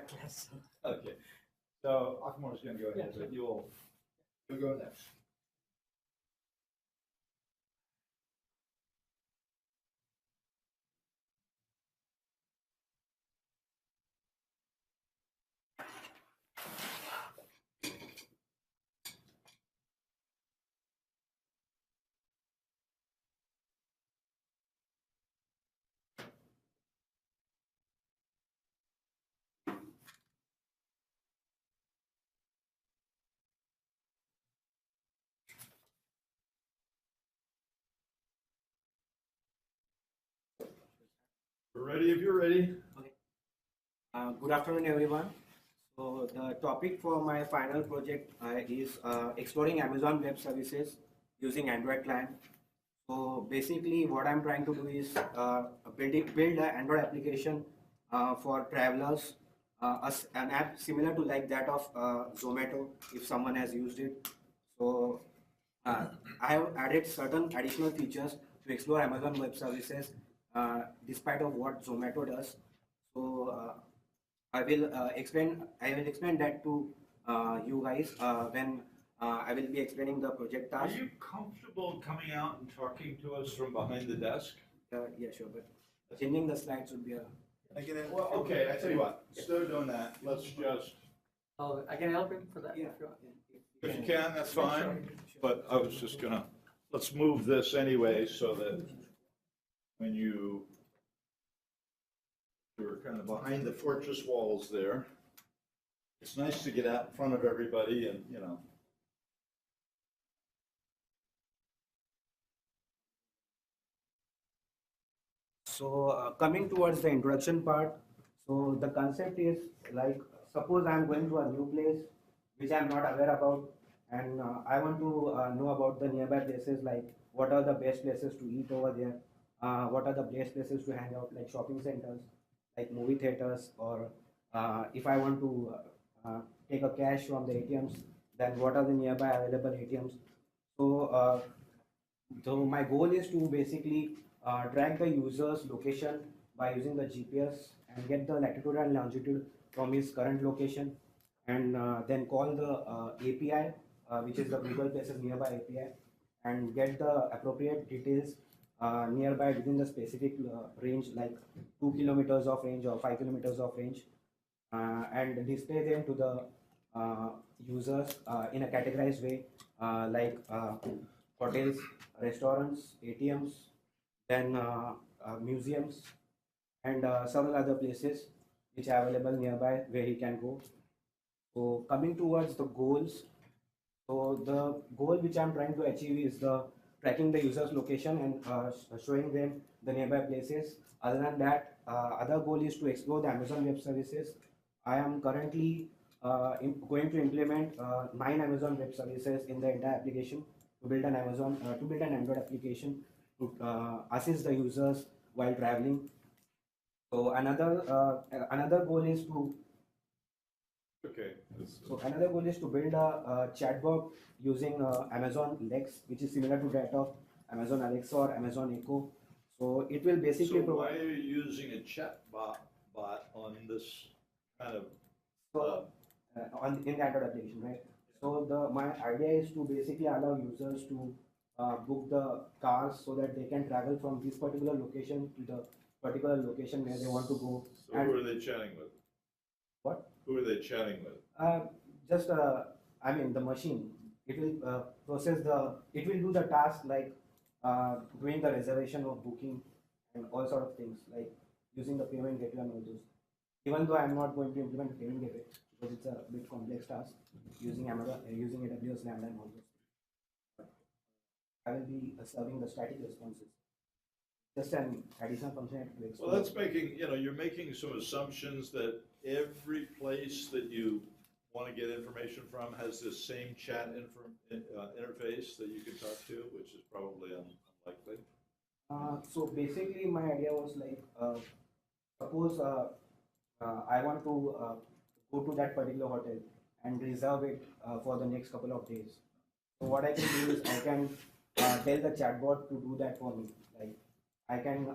class. Okay. So Akmar's going to go ahead, but you'll go next. We're ready if you're ready. Okay. Good afternoon, everyone. So the topic for my final project is exploring Amazon Web Services using Android client. So basically, what I'm trying to do is build an Android application for travelers, an app similar to like that of Zomato, if someone has used it. So I have added certain additional features to explore Amazon Web Services, despite of what Zomato does. So I will explain. I will explain that to you guys when I will be explaining the project Are task. you comfortable coming out and talking to us from behind the desk? Yeah, sure, but changing the slides would be a. Well, okay, I tell you what, instead of doing that, let's just, Oh, I can help him for that. Yeah, if you want. if you can, that's fine. But I was just gonna, let's move this anyway so that when you're kind of behind the fortress walls there, it's nice to get out in front of everybody and, you know. So coming towards the introduction part, so the concept is like suppose I'm going to a new place which I'm not aware about, and I want to know about the nearby places, like what are the best places to eat over there, what are the best places to hang out, like shopping centers, like movie theaters, or if I want to take a cash from the ATMs, then what are the nearby available ATMs. So my goal is to basically track the user's location by using the GPS and get the latitude and longitude from his current location, and then call the API, which is the Google Places Nearby API, and get the appropriate details nearby within the specific range, like 2 kilometers of range or 5 kilometers of range, and display them to the users in a categorized way, like hotels, restaurants, ATMs, then museums, and several other places which are available nearby where he can go. So coming towards the goals, so the goal which I'm trying to achieve is the tracking the user's location and showing them the nearby places. Other than that, other goal is to explore the Amazon Web Services. I am currently going to implement 9 Amazon Web Services in the entire application to build an Android application to assist the users while traveling. So another goal is to Okay. another goal is to build a chatbot using Amazon Lex, which is similar to that of Amazon Alexa or Amazon Echo. So it will basically So why provide. are you using a chat bot on this kind of, So on in the Android application, right? So my idea is to basically allow users to book the cars so that they can travel from this particular location to the particular location where they want to go. so who are they chatting with? What? Who are they chatting with? Just I mean the machine. It will it will do the task like doing the reservation or booking and all sort of things, like using the payment gateway and all those. Even though I'm not going to implement the payment gateway because it's a bit complex task using Amazon, using AWS Lambda and all those. I will be serving the static responses. Just an additional function to explore. Well, that's making, you're making some assumptions that every place that you want to get information from has this same chat interface that you can talk to, which is probably unlikely. So basically, my idea was like, suppose I want to go to that particular hotel and reserve it for the next couple of days. So what I can do is I can tell the chatbot to do that for me. Like I can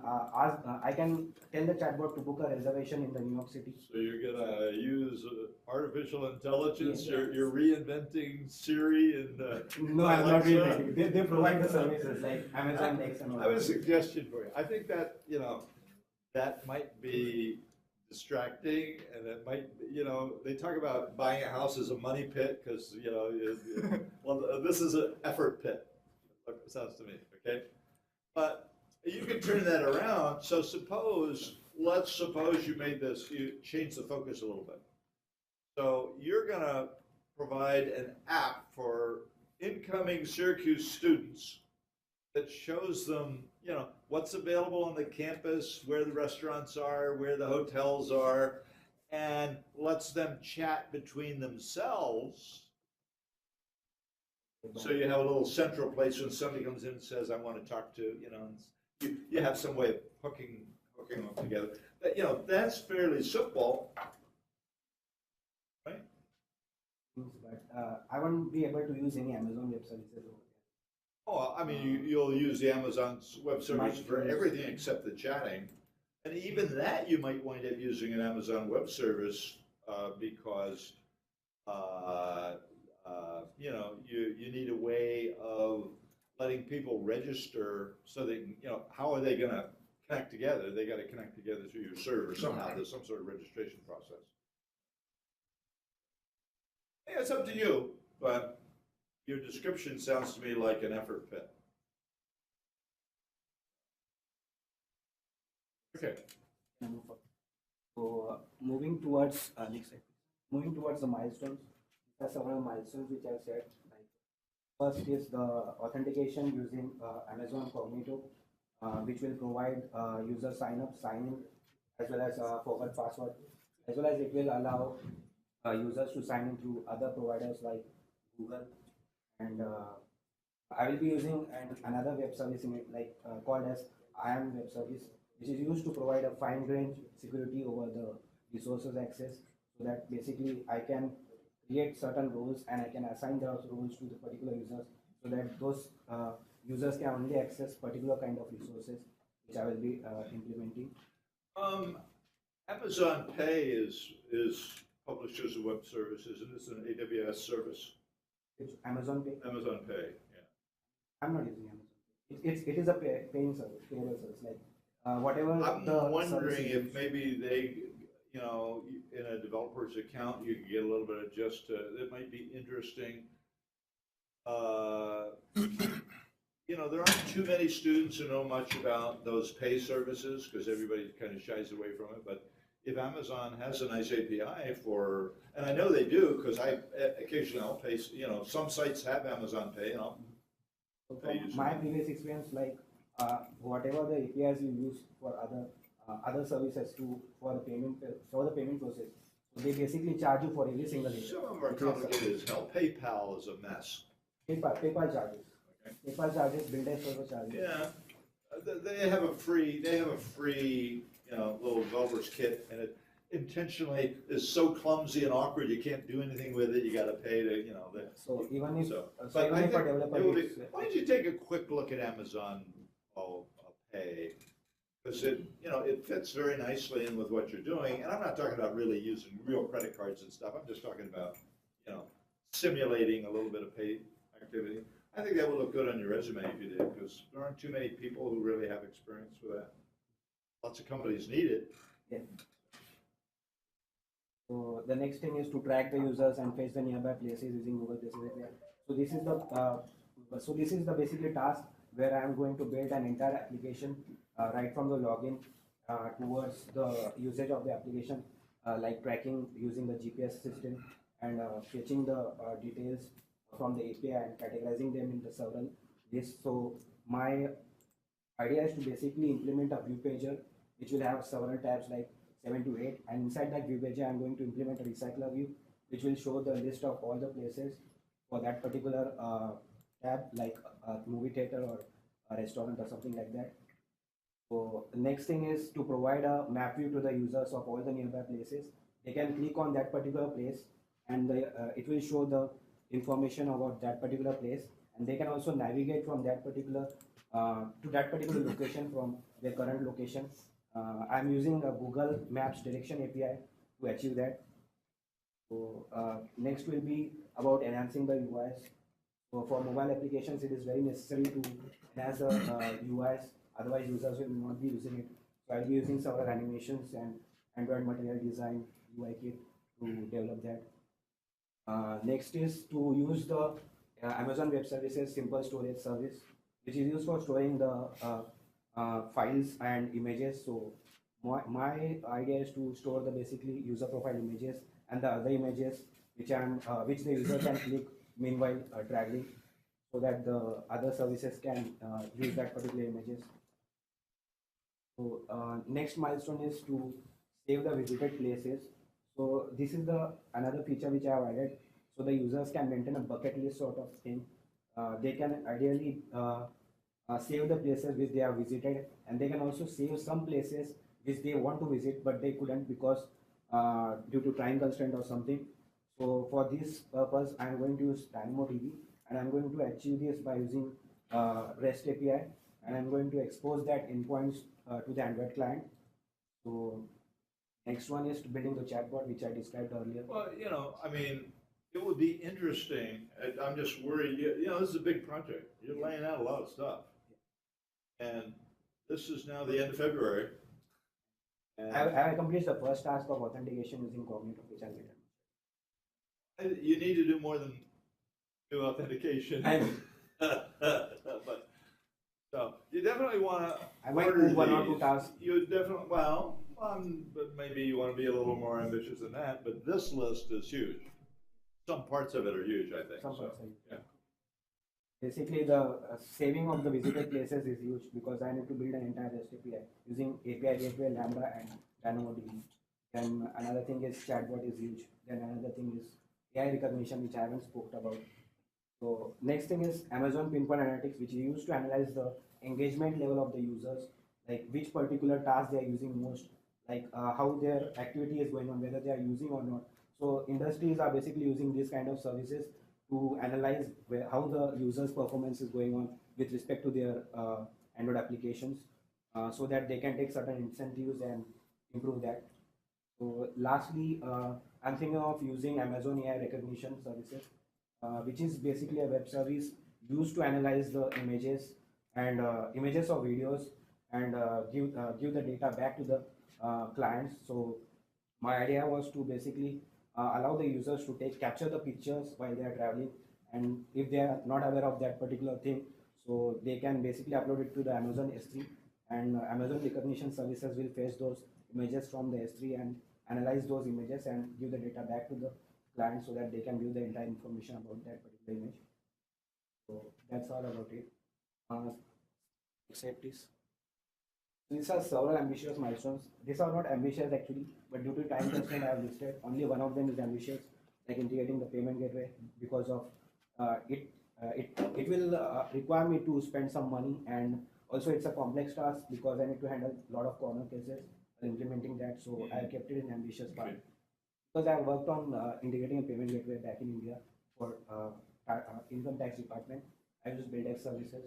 I can tell the chatbot to book a reservation in the New York City. So you're gonna use artificial intelligence? Yeah. You're reinventing Siri and No, I'm not Alexa? really. They provide the services like Amazon Lex and all. I have a suggestion for you. I think that, that might be distracting, and it might, they talk about buying a house as a money pit, because, well, this is an effort pit, it sounds to me, okay? But you can turn that around, so let's suppose you change the focus a little bit. So you're gonna provide an app for incoming Syracuse students that shows them, what's available on the campus, where the restaurants are, where the hotels are, and lets them chat between themselves. So you have a little central place when somebody comes in and says, I want to talk to, you have some way of hooking them together. But, that's fairly simple, right? But I won't be able to use any Amazon Web Services over there. Oh, I mean, you'll use the Amazon's web service Might for use- everything except the chatting. And even that, you might wind up using an Amazon web service because, you need a way of letting people register so they can, how are they going to connect together? They got to connect together through your server somehow. There's some sort of registration process. Yeah, it's up to you, but your description sounds to me like an effort pit. Okay. So moving towards next slide. Moving towards the milestones. There are several milestones which I've said. Like first is the authentication using Amazon Cognito, which will provide user sign up, sign in, as well as forward password, as well as it will allow users to sign in through other providers like Google. And I will be using another web service in it, like called as IAM web service, which is used to provide a fine-grained security over the resources access, so that basically I can create certain roles and I can assign those roles to the particular users, so that those users can only access particular kind of resources, which I will be implementing. Amazon Pay is published as a web service, isn't it? It's an AWS service. It's Amazon Pay. Amazon Pay, yeah. I'm not using Amazon Pay. It is a paying service, payable service, like whatever I'm the wondering service if is. maybe they, in a developer's account, you can get a little bit of it might be interesting. There aren't too many students who know much about those pay services because everybody kind of shies away from it. But if Amazon has a nice API for, and I know they do because occasionally I'll pay, some sites have Amazon Pay, and I'll So pay you from my previous experience, like whatever the APIs you use for other services for the payment process, so they basically charge you for every single API. Some of them are complicated as hell. PayPal is a mess. PayPal charges. Okay. PayPal charges, build as server charges. Yeah, they have a free, little developer's kit, and it intentionally is so clumsy and awkward, you can't do anything with it, you gotta pay to, So even if so. so But even I if a think developer it would be, gets, why don't you take a quick look at Amazon Pay? Because it fits very nicely in with what you're doing, and I'm not talking about really using real credit cards and stuff, I'm just talking about, simulating a little bit of pay activity. I think that would look good on your resume if you did, because there aren't too many people who really have experience with that. Lots of companies need it. yeah. So the next thing is to track the users and fetch the nearby places using Google Places API. So this is the basically task where I am going to build an entire application right from the login towards the usage of the application, like tracking using the GPS system and fetching the details from the API and categorizing them in the several lists. So my idea is to basically implement a view pager, which will have several tabs like 7 to 8, and inside that view pager I'm going to implement a recycler view, which will show the list of all the places for that particular tab, like a movie theater or a restaurant or something like that. So the next thing is to provide a map view to the users of all the nearby places. They can click on that particular place and it will show the information about that particular place, and they can also navigate from that particular to that particular location from their current location. I'm using a Google Maps direction API to achieve that. So next will be about enhancing the UIs. So for mobile applications, it is very necessary to enhance the UIs. Otherwise, users will not be using it. So I'll be using several animations and Android material design UI kit to develop that. Next is to use the Amazon Web Services simple storage service, which is used for storing the files and images. So my idea is to store the basically user profile images and the other images which the user can click meanwhile traveling, so that the other services can use that particular images. So next milestone is to save the visited places. So this is the another feature which I have added. So the users can maintain a bucket list sort of thing. They can ideally save the places which they have visited, and they can also save some places which they want to visit but they couldn't because due to time constraint or something. So for this purpose, I am going to use DynamoDB, and I'm going to achieve this by using REST API, and I'm going to expose that endpoints to the Android client. So next one is building the chatbot, which I described earlier. Well, I mean, it would be interesting. I'm just worried, this is a big project. You're laying out a lot of stuff. And this is now the end of February. And I accomplished the first task of authentication using Cognito, which I did. you need to do more than do authentication. But, so you definitely want to. I might do one or two tasks. You definitely, but maybe you want to be a little more ambitious than that. But this list is huge. Some parts of it are huge, I think. Some parts are huge. Yeah. Basically, the saving of the visited places is huge because I need to build an entire REST API using API Gateway, Lambda, and DynamoDB. Then another thing is chatbot is huge. Then another thing is AI recognition, which I haven't spoke about. So next thing is Amazon Pinpoint Analytics, which is used to analyze the engagement level of the users, like which particular task they are using most, like how their activity is going on, whether they are using or not. So industries are basically using this kind of services to analyze how the user's performance is going on with respect to their Android applications, so that they can take certain incentives and improve that. So lastly, I'm thinking of using Amazon AI recognition services, which is basically a web service used to analyze the images and images of videos and give the data back to the clients. So my idea was to basically allow the users to capture the pictures while they are traveling, and if they are not aware of that particular thing, so they can basically upload it to the Amazon S3, and Amazon recognition services will fetch those images from the S3 and analyze those images and give the data back to the client so that they can view the entire information about that particular image. So that's all about it. Accept this. These are several ambitious milestones. These are not ambitious actually, but due to time constraint, I have listed only one of them is ambitious, like integrating the payment gateway, because of it will require me to spend some money, and also it's a complex task because I need to handle a lot of corner cases while implementing that. So I kept it in ambitious part because I worked on integrating a payment gateway back in India for income tax department. I use BuildX services.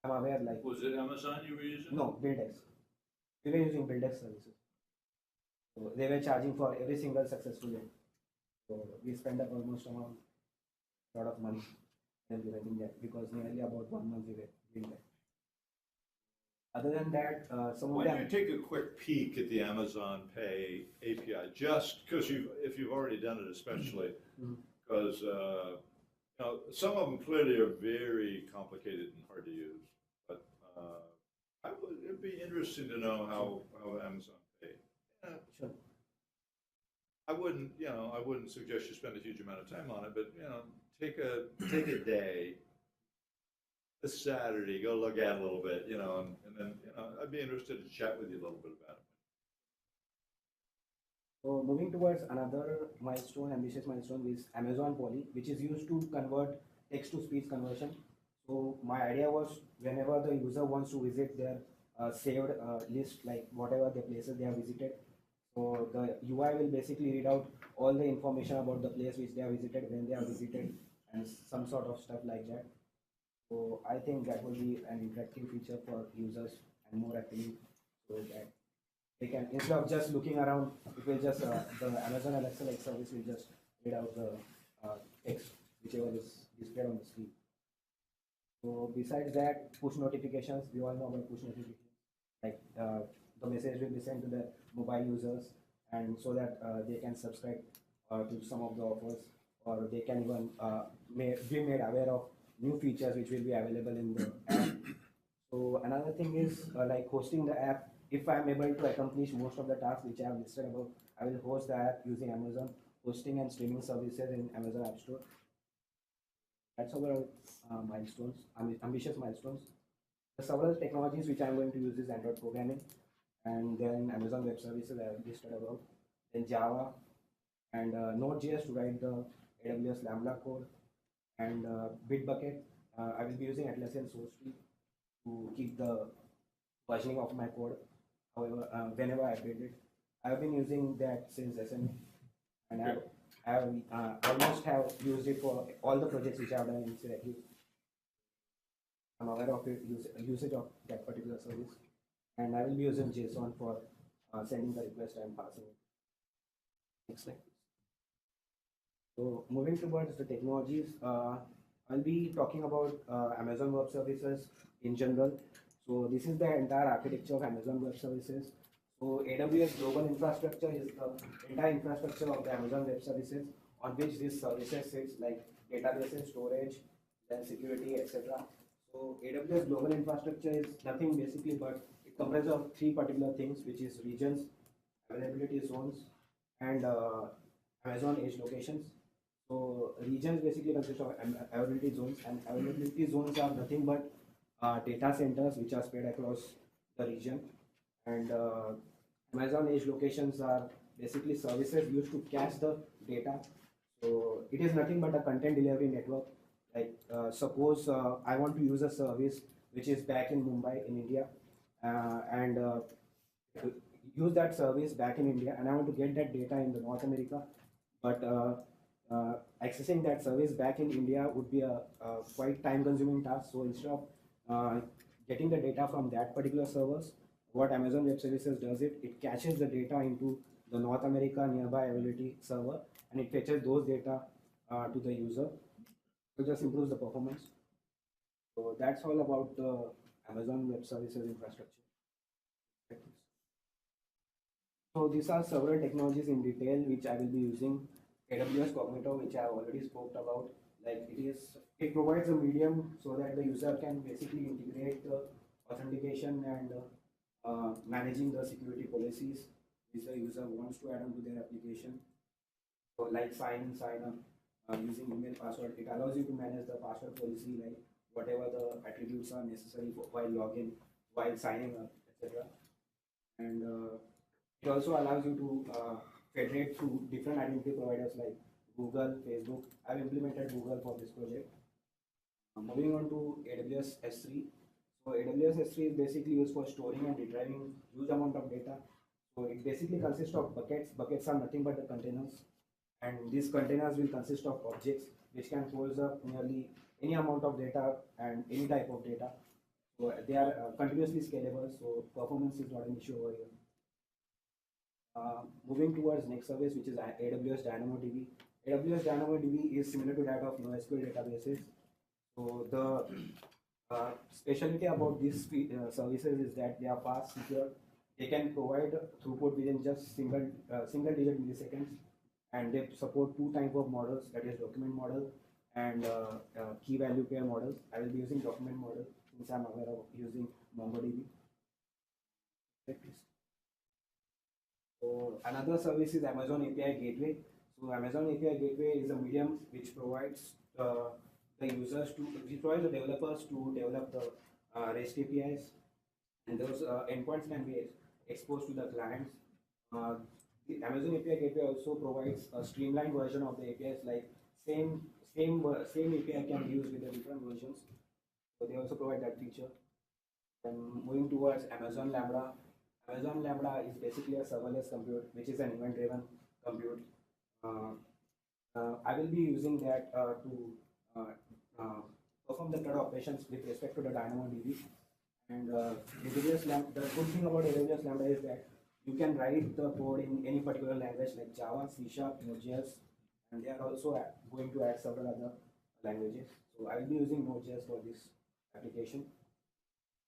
I'm aware, like. Was it Amazon you were using? No, BuildX. We were using BuildX services. So they were charging for every single successful day. So we spent up almost a lot of money implementing that because nearly about 1 month we were doing that. Other than that, some Why of don't you them. take a quick peek at the Amazon Pay API, just because if you've already done it, especially because some of them clearly are very complicated and hard to use. But it'd be interesting to know how Amazon Pay. Sure. I wouldn't suggest you spend a huge amount of time on it, but take a day, this Saturday, go look at it a little bit, and then I'd be interested to chat with you a little bit about it. So moving towards another milestone, ambitious milestone, is Amazon Poly, which is used to convert text to speech conversion. So my idea was whenever the user wants to visit their saved list, like whatever the places they have visited, so the UI will basically read out all the information about the place which they have visited, when they have visited, and some sort of stuff like that. So I think that will be an interactive feature for users and more appealing, so that they can, instead of just looking around, it will just the Amazon Alexa like service will just read out the text whichever is displayed on the screen. So besides that, push notifications, we all know about push notifications. Like the message will be sent to the mobile users, and so that they can subscribe to some of the offers, or they can even be made aware of new features which will be available in the app. So another thing is like hosting the app. If I am able to accomplish most of the tasks which I have listed above, I will host the app using Amazon hosting and streaming services in Amazon App Store. That's our milestones, ambitious milestones. The several technologies which I'm going to use is Android programming, and then Amazon Web Services I have listed above, then Java and Node.js to write the AWS Lambda code, and Bitbucket. I will be using Atlassian Source Tree to keep the versioning of my code. However, whenever I build it, I have been using that since SMA, and I have almost have used it for all the projects which I have done in CSE. I'm aware of it, usage of that particular service, and I will be using JSON for sending the request and passing it. Next slide. So moving towards the technologies, I'll be talking about Amazon Web Services in general. So this is the entire architecture of Amazon Web Services. So AWS Global Infrastructure is the entire infrastructure of the Amazon Web Services on which these services sits, like databases, storage, then security, etc. So AWS Global Infrastructure is nothing basically, but it comprises of three particular things, which is regions, availability zones, and Amazon edge locations. So regions basically consist of availability zones, and availability zones are nothing but data centers which are spread across the region, and Amazon edge locations are basically services used to cache the data. So it is nothing but a content delivery network. Like suppose I want to use a service which is back in Mumbai in India, and use that service back in India, and I want to get that data in the North America, but accessing that service back in India would be a quite time-consuming task. So instead of getting the data from that particular servers, what Amazon Web Services does it caches the data into the North America nearby availability server, and it fetches those data to the user. So just improves the performance. So that's all about the Amazon Web Services infrastructure. So these are several technologies in detail which I will be using. AWS Cognito, which I have already spoke about, like it provides a medium so that the user can basically integrate the authentication and managing the security policies which the user wants to add onto their application. So like sign in, sign up using email password. It allows you to manage the password policy, like whatever the attributes are necessary for, while login, while signing up, etc. And it also allows you to federate through different identity providers like Google, Facebook. I've implemented Google for this project. Moving on to AWS S3. So AWS S3 is basically used for storing and retrieving huge amount of data. So it basically consists of buckets. Buckets are nothing but the containers, and these containers will consist of objects which can hold up nearly any amount of data and any type of data. So they are continuously scalable, so performance is not an issue over here. Moving towards next service, which is AWS DynamoDB. AWS DynamoDB is similar to that of NoSQL databases. So the specialty about these services is that they are fast, secure. They can provide throughput within just single digit milliseconds, and they support two type of models, that is document model and key value pair models. I will be using document model since I'm aware of using MongoDB. So another service is Amazon API Gateway. So Amazon API Gateway is a medium which provides the the developers to develop the REST APIs, and those endpoints can be exposed to the clients. The Amazon API Gateway also provides a streamlined version of the APIs, like same API can be used with the different versions. So they also provide that feature. Then moving towards Amazon Lambda. Amazon Lambda is basically a serverless compute, which is an event-driven compute. I will be using that to perform the CRUD operations with respect to the DynamoDB. And AWS Lambda, the good thing about AWS Lambda is that you can write the code in any particular language like Java, C Sharp, Node.js, and they are also going to add several other languages. So I'll be using Node.js for this application.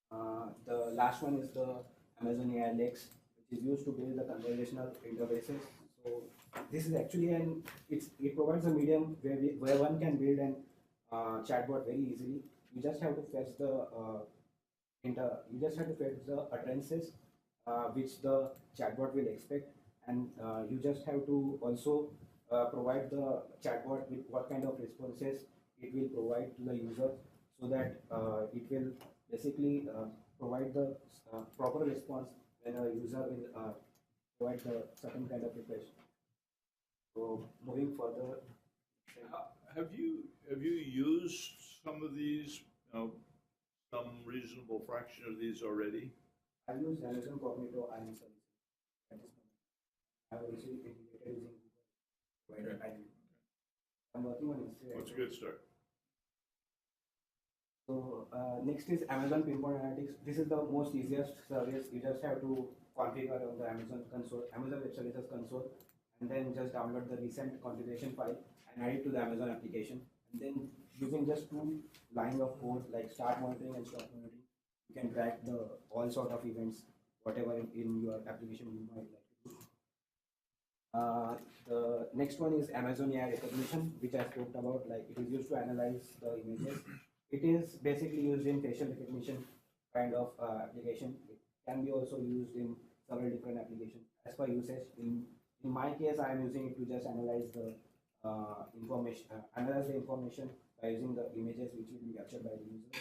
The last one is the Amazon AI Lakes, which is used to build the conversational interfaces. So this is actually it provides a medium where one can build an chatbot very easily. You just have to fetch the utterances which the chatbot will expect, and you just have to also provide the chatbot with what kind of responses it will provide to the user, so that it will basically provide the proper response when a user will provide the certain kind of request. So moving further, Have you used some of these, some reasonable fraction of these already? I use Amazon Cognito IAM services at this moment. I have also integrated using Google. Okay. I'm working on Instagram. What's a good start? So next is Amazon Pinpoint Analytics. This is the most easiest service. You just have to configure on the Amazon console, Amazon Web Services console, and then just download the recent configuration file and add it to the Amazon application. And then using just 2 lines of code like start monitoring and stop monitoring, you can track the all sort of events, whatever in your application you might like to do. The next one is Amazon AI recognition, which I spoke about. Like, it is used to analyze the images. It is basically used in facial recognition kind of application. It can be also used in several different applications as per usage. In my case, I am using it to just analyze the information by using the images which will be captured by the user.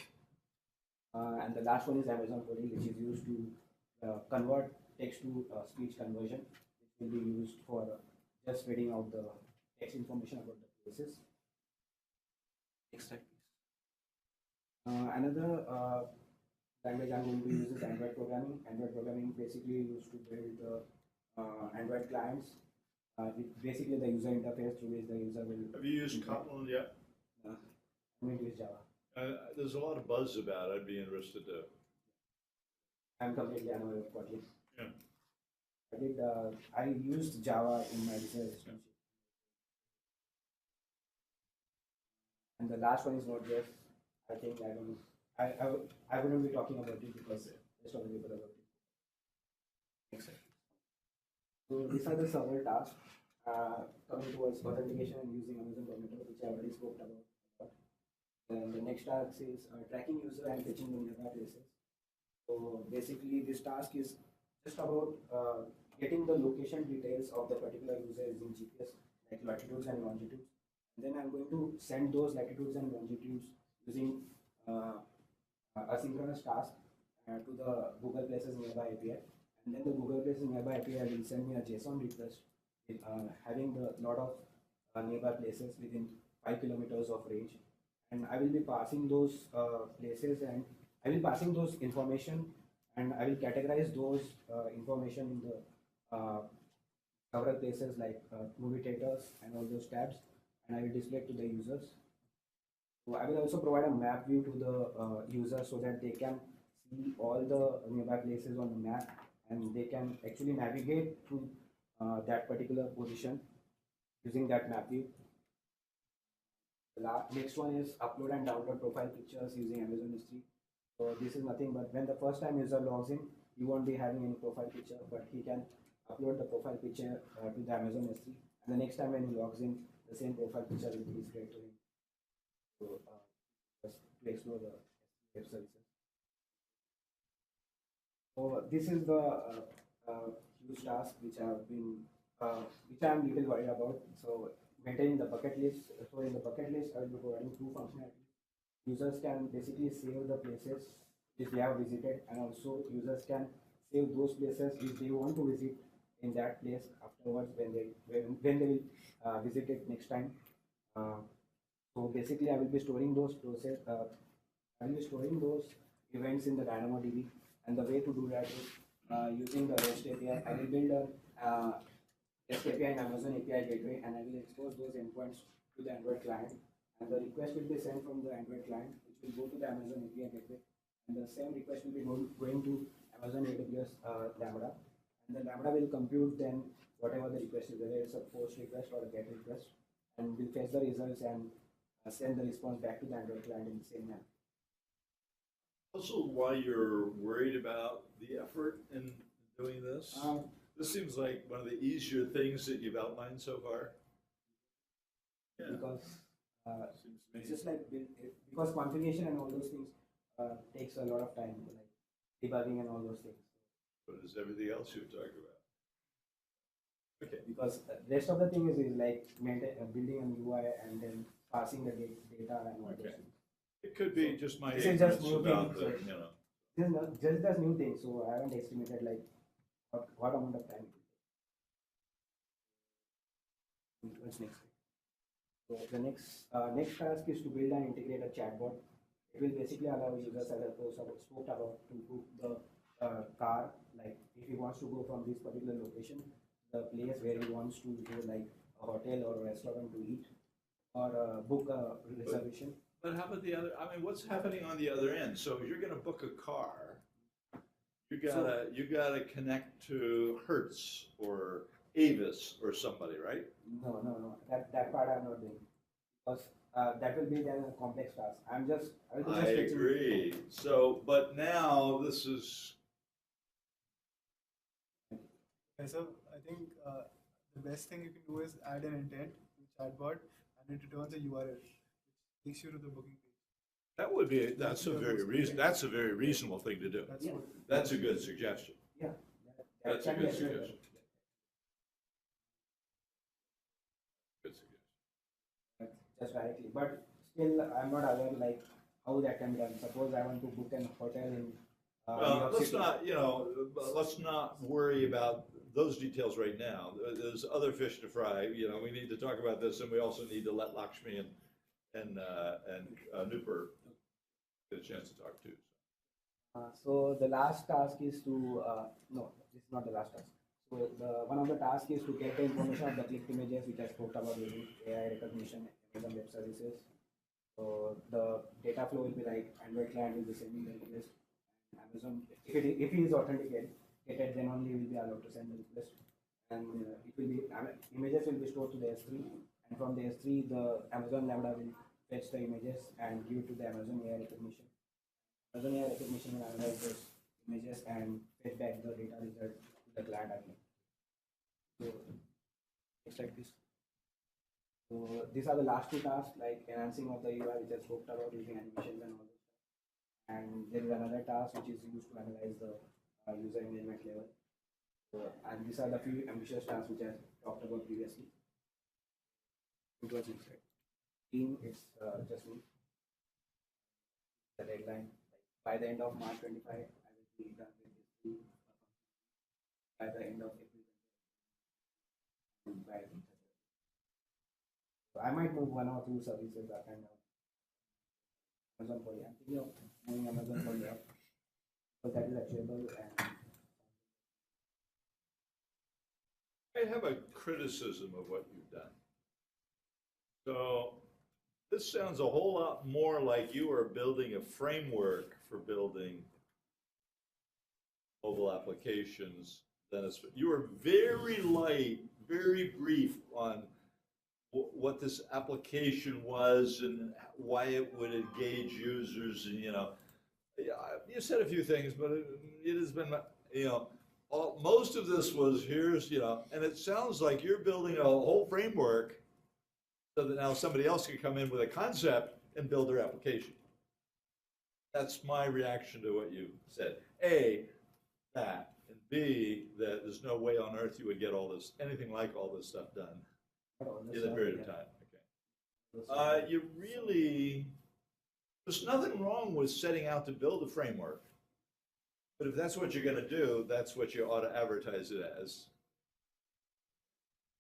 And the last one is Amazon coding, which is used to convert text to speech conversion, which will be used for just reading out the text information about the places. Next slide, please. Another language I'm going to use is Android programming. Android programming basically used to build the Android clients with basically the user interface through which the user will. Have you used Kotlin yet? I'm going to use Java. There's a lot of buzz about it. I'd be interested to. I'm completely unaware of Kotlin. Yeah. I used Java in my research assistant. And the last one is Node.js. I think I wouldn't be talking about it because rest of the people about it. Next slide. So these are the several tasks coming towards authentication and using Amazon Cognito, which I already spoke about. And the next task is tracking user and fetching the nearby places. So basically, this task is just about getting the location details of the particular user using GPS, like latitudes and longitudes. And then I'm going to send those latitudes and longitudes using asynchronous task to the Google Places Nearby API. And then the Google Places Nearby API will send me a JSON request with, having the lot of nearby places within 5 kilometers of range. And I will be passing those places, and I will passing those information, and I will categorize those information in the several places like movie theaters and all those tabs, and I will display it to the users. So I will also provide a map view to the user so that they can see all the nearby places on the map, and they can actually navigate to that particular position using that map view. The next one is upload and download profile pictures using Amazon S3. So this is nothing but when the first time user logs in, he won't be having any profile picture, but he can upload the profile picture to the Amazon S3. And the next time when he logs in, the same profile picture will be displayed to him. So just to explore the web services. So this is the huge task which I have been, which I am little worried about. So maintaining the bucket list. So in the bucket list, I will be providing 2 functionalities. Users can basically save the places which they have visited, and also users can save those places which they want to visit in that place afterwards when they will visit it next time. So basically, I will be storing those process. I will be storing those events in the DynamoDB, and the way to do that is using the REST API. I will build a REST API and Amazon API gateway, and I will expose those endpoints to the Android client. And the request will be sent from the Android client, which will go to the Amazon API gateway, and the same request will be going to Amazon AWS Lambda, and the Lambda will compute then whatever the request is, whether it's a post request or a get request, and will fetch the results and send the response back to the Android client in the same manner. Also, why you're worried about the effort in doing this? This seems like one of the easier things that you've outlined so far. Yeah. Because Seems to it's me. just like because configuration and all those things takes a lot of time, like debugging and all those things. But is everything else you've talked about? Okay. Because the rest of the thing is like building an UI and then passing the data and all those Okay. things. It could be just my This is just ignorance new about thing, the, so- you know. This is not just the new thing, so I haven't estimated like what amount of time it will take. What's next? So the next task is to build and integrate a chatbot. It will basically allow users, as I spoke about, to book the car. Like if he wants to go from this particular location, the place where he wants to go, like a hotel or a restaurant to eat, or book a reservation. But how about the other, I mean, what's happening on the other end? So you're gonna book a car, you gotta connect to Hertz or Avis or somebody, right? No. That part I'm not doing because that will be then a complex task. I will be I just fetching- agree. So, but now this is, Okay, so I think the best thing you can do is add an intent to chatbot, and it returns a URL which takes you to the booking page. that's a very reasonable thing to do. That's Yeah. what. That's a good suggestion. Yeah, That's a can be good achievable. suggestion. Good suggestion. Just directly, but still I'm not aware like how that can be done. Suppose I want to book an hotel in New Well, York let's City. not, let's not worry about those details right now. There's other fish to fry, we need to talk about this, and we also need to let Lakshmi and Nupur get a chance to talk too. So the last task is to no, this is not the last task. So one of the tasks is to get the information of the clicked images, which I spoke about using AI recognition and Amazon Web Services. So the data flow will be like Android client will be sending the request. Amazon, if he is authenticated, then only will be allowed to send the request. And it will be images will be stored to the S3, and from the S3, the Amazon Lambda will fetch the images and give it to the Amazon AI recognition. Amazon AI recognition will analyze those images and fetch back the data result to the client again. So it's like this. So these are the last two tasks, like enhancing of the UI, which I spoke about using animations and all this stuff. And there is another task which is used to analyze the user engagement level. So, and these are the few ambitious tasks which I talked about previously. It was inside. Team, it's just me. The deadline, like by the end of March 25, I will be done with this team. By the end of April, by so I might move one or two services that kind of Amazon Poly. I'm thinking of moving Amazon Poly up because that is achievable and I have a criticism of what you've done. So this sounds a whole lot more like you are building a framework for building mobile applications than you are very light, very brief on what this application was and why it would engage users, and you said a few things, but it has been, most of this was here's, and it sounds like you're building a whole framework so that now somebody else can come in with a concept and build their application. That's my reaction to what you said. A, that, and B, that there's no way on earth you would get anything like all this stuff done in a period of time. Okay. You really, there's nothing wrong with setting out to build a framework, but if that's what you're going to do, that's what you ought to advertise it as.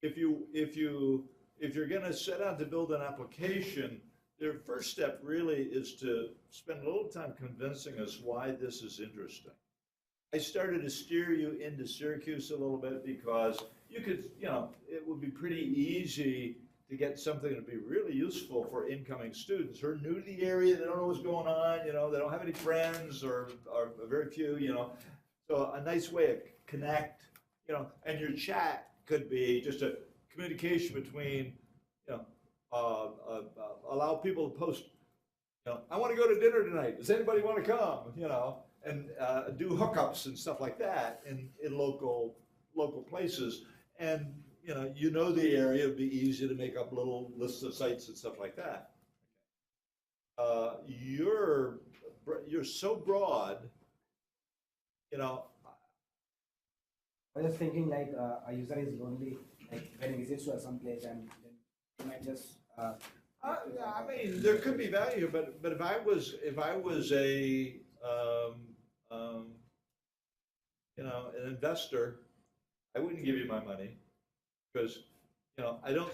If you're going to set out to build an application, your first step really is to spend a little time convincing us why this is interesting. I started to steer you into Syracuse a little bit because you could, it would be pretty easy to get something that would be really useful for incoming students who are new to the area, they don't know what's going on, they don't have any friends or very few, So a nice way to connect, you know, and your chat could be just a communication between, you know, allow people to post, you know, I want to go to dinner tonight. Does anybody want to come? You know, and do hookups and stuff like that in local places. And you know the area. It'd be easy to make up little lists of sites and stuff like that. You're so broad, you know. I was just thinking like a user is lonely, like when he visits to some place, and then he might just. I mean, there could be value, but if I was a you know, an investor, I wouldn't give you my money because, you know, I don't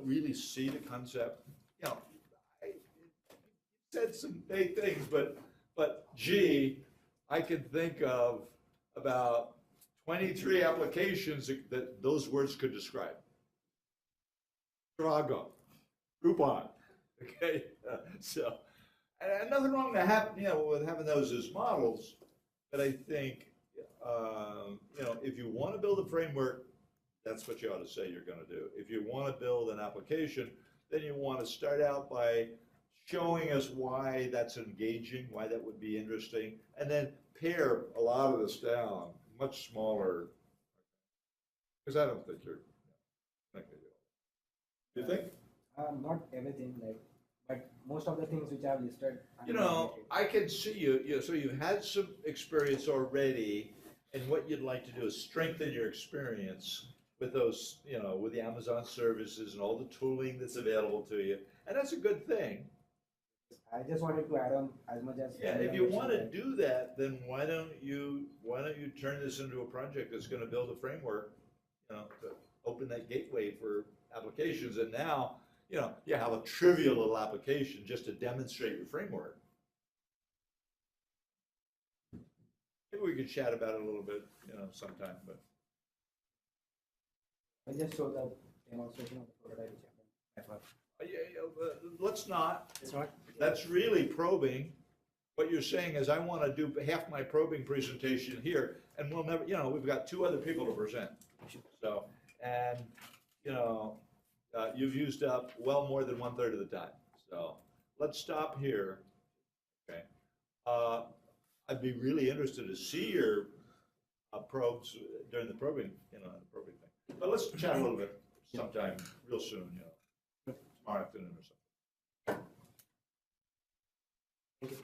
really see the concept. You know, I said some big things, but gee, I can think of about 23 applications that those words could describe. Drago, Groupon, okay, so, and nothing wrong to have, you know, with having those as models, but I think, you know, if you want to build a framework, that's what you ought to say you're going to do. If you want to build an application, then you want to start out by showing us why that's engaging, why that would be interesting, and then pare a lot of this down, much smaller, because I don't think you're not going to do it. Do you think? Not everything, like, but most of the things which I've listed. You know, I can see you, so you've had some experience already, and what you'd like to do is strengthen your experience with those, you know, with the Amazon services and all the tooling that's available to you, and that's a good thing. I just wanted to add on as much as. Yeah, if you want to do that, then why don't you turn this into a project that's going to build a framework, you know, to open that gateway for applications, and now, you know, you have a trivial little application just to demonstrate your framework. Maybe we could chat about it a little bit, you know, sometime, but. I just showed the demonstration of the prototype which happened. Let's not. It's not. That's really probing. What you're saying is I want to do half my probing presentation here, and we'll never, you know, we've got 2 other people to present. So, and, you know, you've used up well more than 1/3 of the time. So let's stop here. Okay. I'd be really interested to see your probes during the probing, you know, the probing thing. But let's chat a little bit sometime real soon, you know, tomorrow afternoon or something. Thank you.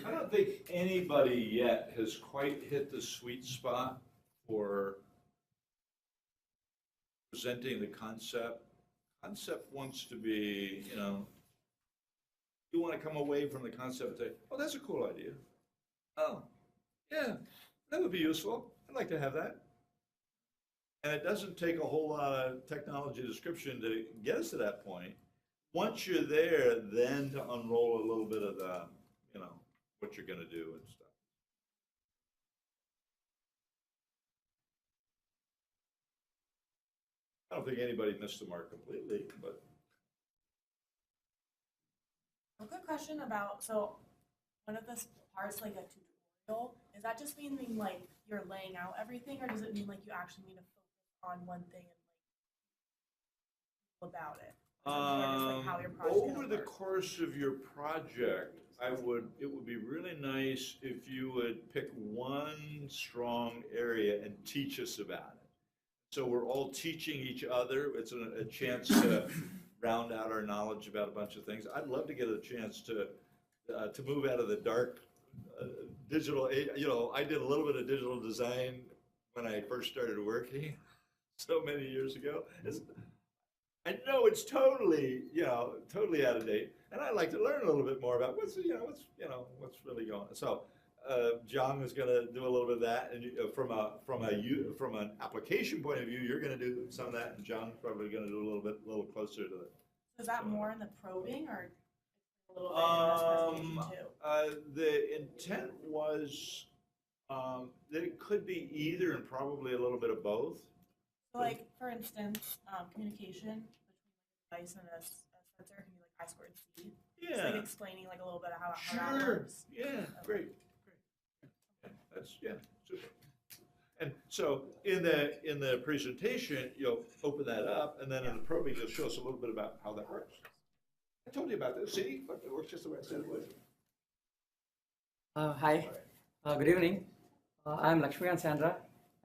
I don't think anybody yet has quite hit the sweet spot for presenting the concept. Concept wants to be, you know, you want to come away from the concept and say, oh, that's a cool idea. Oh, yeah, that would be useful. I'd like to have that. And it doesn't take a whole lot of technology description to get us to that point. Once you're there, then to unroll a little bit of the, you know, what you're going to do and stuff. I don't think anybody missed the mark completely, but. A quick question about, so one of the parts, like a tutorial, is that just meaning like you're laying out everything, or does it mean like you actually need to focus on one thing and like about it? Or just like how your project's Over the work? course of your project, it would be really nice if you would pick one strong area and teach us about it. So we're all teaching each other. It's a chance to round out our knowledge about a bunch of things. I'd love to get a chance to move out of the dark digital age. You know, I did a little bit of digital design when I first started working so many years ago. I know it's totally, totally out of date, and I'd like to learn a little bit more about what's really going on. So, John is going to do a little bit of that, and from an application point of view, you're going to do some of that, and John's probably going to do a little closer to it. Is that more in the probing or a little bit in this presentation too? The intent was that it could be either, and probably a little bit of both. So like, for instance, communication between a device and a sensor can be like I squared C. Yeah. Just like explaining like a little bit of how that Sure. works. Yeah. Great. That's super. And so in the presentation, you'll open that up, and then in the probing, you'll show us a little bit about how that works. I told you about this. See, look, it works just the way I said it would. Hi, good evening. I'm Lakshmi Sandra,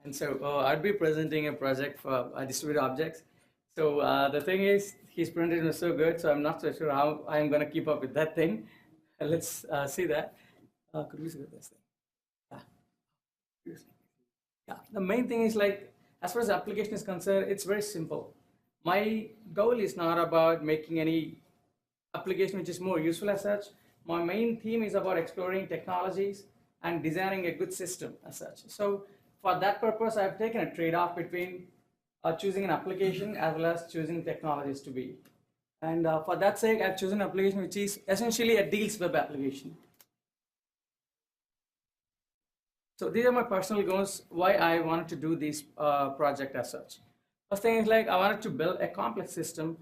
and so I'd be presenting a project for distributed objects. So the thing is, his presentation was so good, so I'm not so sure how I'm going to keep up with that thing. Let's see that. Could we see this thing? Yeah, the main thing is like, as far as the application is concerned, it's very simple. My goal is not about making any application which is more useful as such. My main theme is about exploring technologies and designing a good system as such. So for that purpose, I've taken a trade-off between choosing an application as well as choosing technologies to be. And for that sake, I've chosen an application which is essentially a deals web application. So these are my personal goals, why I wanted to do this project as such. First thing is like, I wanted to build a complex system.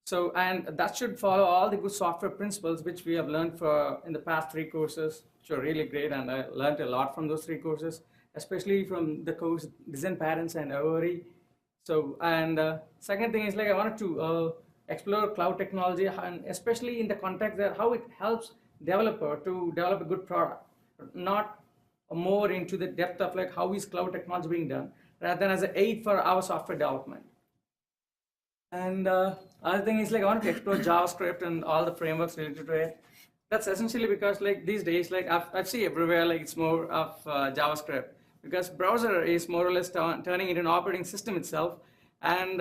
So, and that should follow all the good software principles which we have learned in the past 3 courses, which are really great, and I learned a lot from those 3 courses, especially from the course Design Patterns and ORE. So, and second thing is like, I wanted to explore cloud technology, and especially in the context that how it helps developer to develop a good product, not more into the depth of like how is cloud technology being done, rather than as an aid for our software development. And other thing is like I want to explore JavaScript and all the frameworks related to it. That's essentially because like these days, like I've seen everywhere like it's more of JavaScript, because browser is more or less turning into an operating system itself, and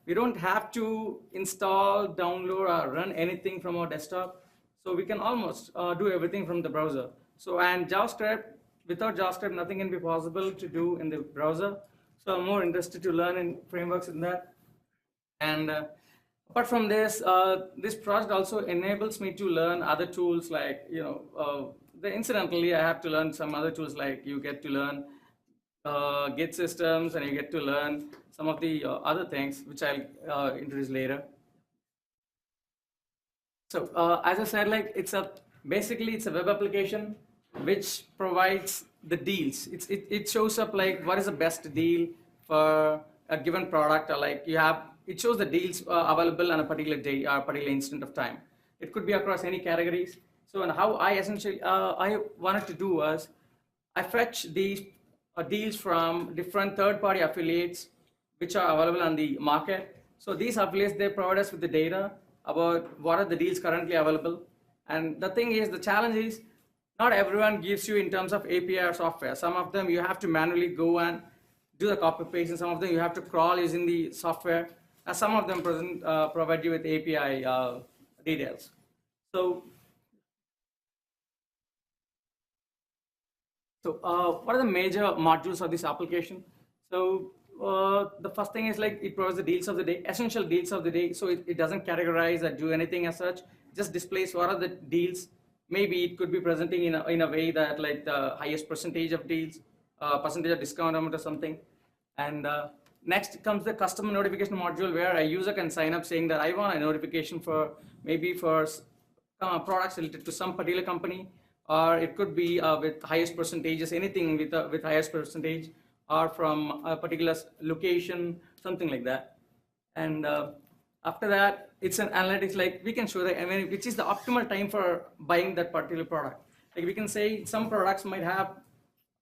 we don't have to install, download, or run anything from our desktop. So we can almost do everything from the browser. So, and JavaScript, without JavaScript, nothing can be possible to do in the browser. So I'm more interested to learn in frameworks in that. And apart from this, this project also enables me to learn other tools like, incidentally, I have to learn some other tools like you get to learn Git systems, and you get to learn some of the other things which I'll introduce later. So as I said, like basically it's a web application which provides the deals. It shows up like what is the best deal for a given product, or like it shows the deals available on a particular day or a particular instant of time. It could be across any categories. So, and how I essentially I wanted to do was I fetch these deals from different third-party affiliates which are available on the market. So these affiliates, they provide us with the data about what are the deals currently available. And the thing is, the challenge is not everyone gives you in terms of API or software. Some of them you have to manually go and do the copy paste, and some of them you have to crawl using the software, and some of them provide you with API details. So what are the major modules of this application? So the first thing is like it provides the deals of the day, essential deals of the day. So it doesn't categorize or do anything as such, just displays what are the deals. Maybe it could be presenting in a way that like the highest percentage of deals, percentage of discount amount or something. And next comes the customer notification module, where a user can sign up saying that I want a notification for maybe for products related to some particular company, or it could be with highest percentages, anything with highest percentage, or from a particular location, something like that. And after that, it's an analytics, like we can show that, which is the optimal time for buying that particular product. Like we can say some products might have,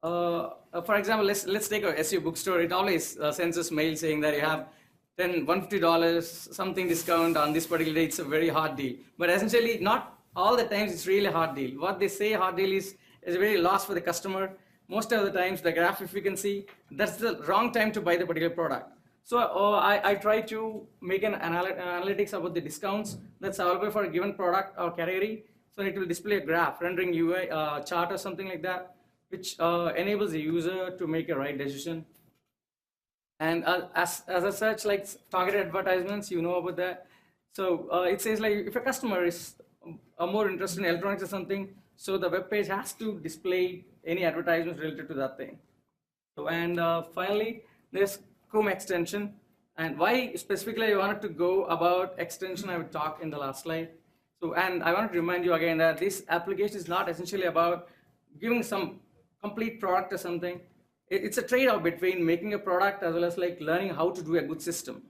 for example, let's take a SEO bookstore. It always sends us mail saying that you have $150 something discount on this particular day. It's a very hard deal. But essentially, not all the times it's really a hard deal. What they say hard deal is a very loss for the customer. Most of the times, the graph, if you can see, that's the wrong time to buy the particular product. So I try to make an analytics about the discounts that's available for a given product or category. So it will display a graph rendering UI chart or something like that, which enables the user to make a right decision. And as a such, like targeted advertisements, you know about that. So it says like if a customer is more interested in electronics or something, so the web page has to display any advertisements related to that thing. So and finally, there's Chrome extension. And why specifically I wanted to go about extension, I would talk in the last slide. So and I want to remind you again that this application is not essentially about giving some complete product or something. It's a trade-off between making a product as well as like learning how to do a good system.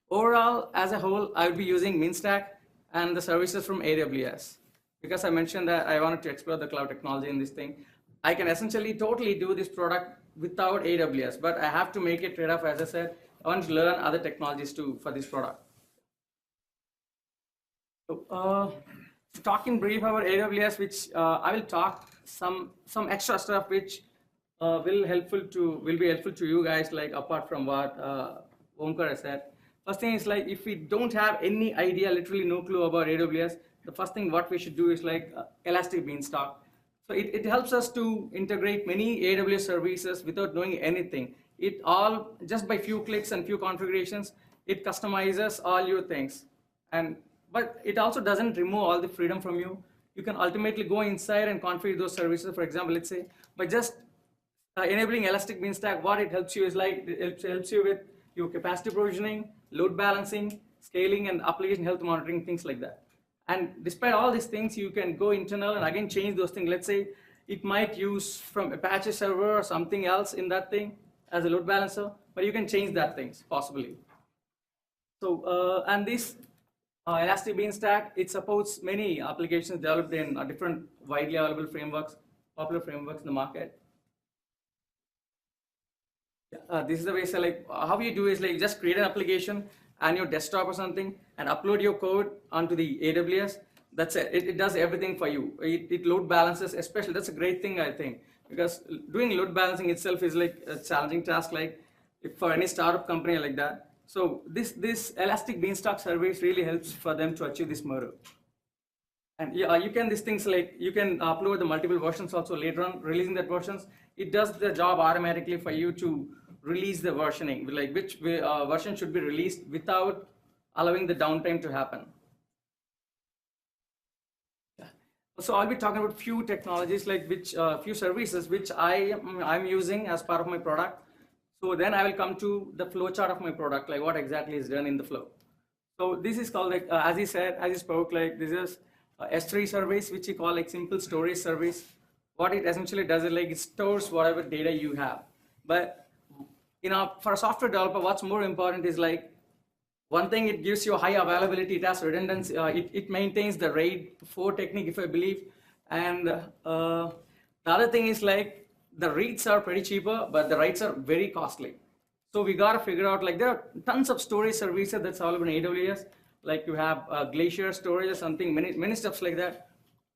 Overall, as a whole, I would be using MinStack and the services from AWS. Because I mentioned that I wanted to explore the cloud technology in this thing. I can essentially totally do this product without AWS, but I have to make a trade-off, as I said. I want to learn other technologies too for this product. So, talking brief about AWS, which I will talk some extra stuff which will be helpful to you guys, like apart from what Omkar has said. First thing is like if we don't have any idea, literally no clue about AWS, the first thing what we should do is like Elastic Beanstalk. So it helps us to integrate many AWS services without knowing anything. It all just by few clicks and few configurations, it customizes all your things. But it also doesn't remove all the freedom from you. You can ultimately go inside and configure those services. For example, let's say by just enabling Elastic Beanstalk, what it helps you is like it helps you with your capacity provisioning, load balancing, scaling, and application health monitoring, things like that. And despite all these things, you can go internal and again change those things. Let's say it might use from Apache server or something else in that thing as a load balancer, but you can change that things possibly. So and this Elastic Beanstalk, it supports many applications developed in different widely available frameworks, popular frameworks in the market. This is the way, so like how you do is like just create an application on your desktop or something and upload your code onto the AWS. That's it. It does everything for you. It load balances, especially. That's a great thing, I think, because doing load balancing itself is like a challenging task, like for any startup company like that. So this Elastic Beanstalk service really helps for them to achieve this model. And yeah, you can these things like you can upload the multiple versions also later on, releasing that versions. It does the job automatically for you to release the versioning, like which version should be released without allowing the downtime to happen. So I'll be talking about few technologies, like which few services which I'm using as part of my product. So then I will come to the flow chart of my product, like what exactly is done in the flow. So this is called like as he spoke, like this is S3 service, which he call like simple storage service. What it essentially does is like it stores whatever data you have. But for a software developer, what's more important is like one thing, it gives you high availability, it has redundancy, it maintains the RAID 4 technique, if I believe. And the other thing is like the reads are pretty cheaper, but the writes are very costly. So we got to figure out, like there are tons of storage services that's available in AWS, like you have Glacier storage or something, many stuffs like that.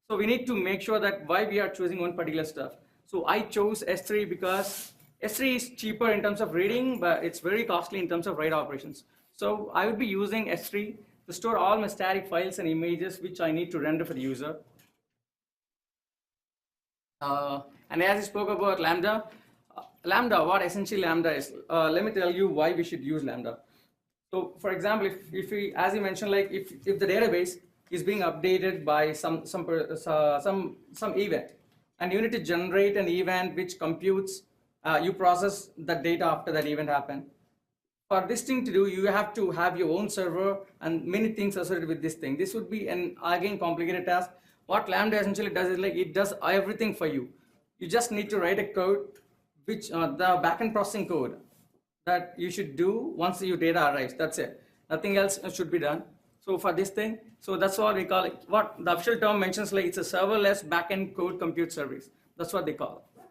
So we need to make sure that why we are choosing one particular stuff. So I chose S3 because S3 is cheaper in terms of reading, but it's very costly in terms of write operations. So I would be using S3 to store all my static files and images which I need to render for the user. And as I spoke about Lambda, what essentially Lambda is, let me tell you why we should use Lambda. So for example, if we, as you mentioned, like if the database is being updated by some event, and you need to generate an event which computes, you process the data after that event happened. For this thing to do, you have to have your own server and many things associated with this thing. This would be an again complicated task. What Lambda essentially does is like it does everything for you. You just need to write a code, which the backend processing code that you should do once your data arrives. That's it. Nothing else should be done. So for this thing, so that's what we call it. What the official term mentions, like it's a serverless backend code compute service. That's what they call it.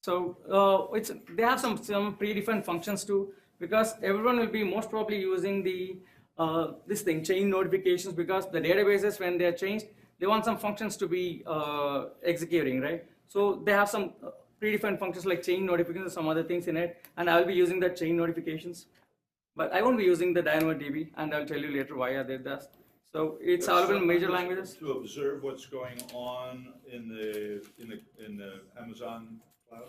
So they have some predefined functions too, because everyone will be most probably using the this thing, chain notifications, because the databases, when they are changed, they want some functions to be executing, right? So they have some predefined functions like chain notifications or some other things in it, and I'll be using the chain notifications. But I won't be using the DynamoDB, and I'll tell you later why I did that. So it's available in major languages. To observe what's going on in the Amazon cloud?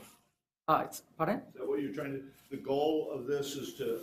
Pardon? Is that what you're trying to, the goal of this is to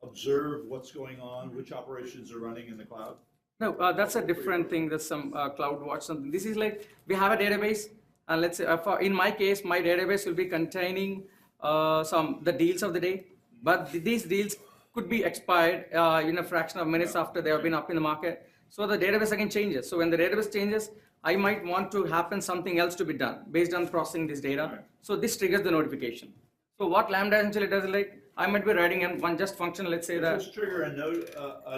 observe what's going on, which operations are running in the cloud? No, that's a different thing. That's some CloudWatch something. This is like, we have a database, and let's say, in my case, my database will be containing the deals of the day, but these deals could be expired in a fraction of minutes after they have been up in the market. So the database again changes. So when the database changes, I might want to happen something else to be done based on processing this data. Right. So this triggers the notification. So what Lambda essentially does is like, I might be writing in one just function, let's say that. Does this trigger a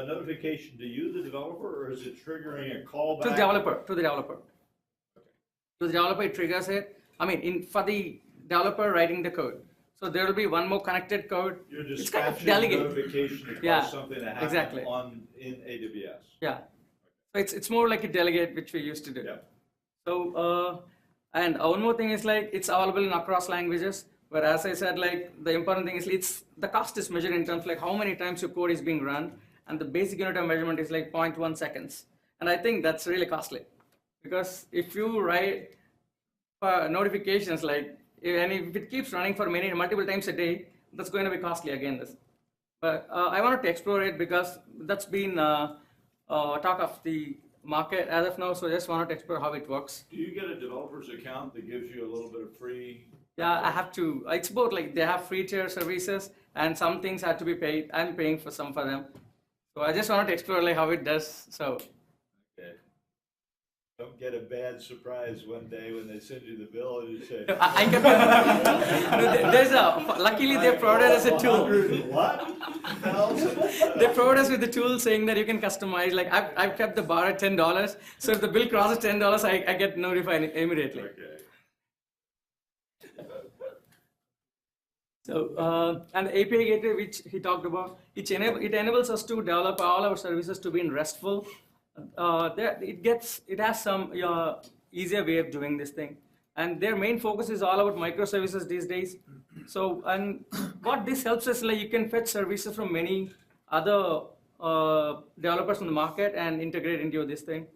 notification to you, the developer, or is it triggering a callback? To the developer. Okay. To the developer, it triggers it. I mean, for the developer writing the code. So there will be one more connected code. You're It's kind of dispatching delegate. notification to Yeah, cause something to happen exactly. in AWS. Yeah. So it's more like a delegate, which we used to do. Yeah. So, and one more thing is like, it's available in across languages. But as I said, like the important thing is the cost is measured in terms of like how many times your code is being run, and the basic unit of measurement is like 0.1 seconds. And I think that's really costly, because if you write notifications and if it keeps running for multiple times a day, that's going to be costly again. But I wanted to explore it because that's been talk of the market as of now. So I just wanted to explore how it works. Do you get a developer's account that gives you a little bit of free? Yeah, I have to. It's both like they have free tier services and some things have to be paid. I'm paying for some for them. So I just wanted to explore like how it does. So Okay. Don't get a bad surprise one day when they send you the bill and you say, I can. There's luckily they provided us a tool. 100 what? $1,000? They provide us with the tool saying that you can customize. Like I've kept the bar at $10. So if the bill crosses $10, I get notified immediately. Okay. So, and the API gateway, which he talked about, it enables us to develop all our services to be in RESTful. It has some easier way of doing this thing. And their main focus is all about microservices these days. So, and what this helps us, like you can fetch services from many other developers in the market and integrate into this thing.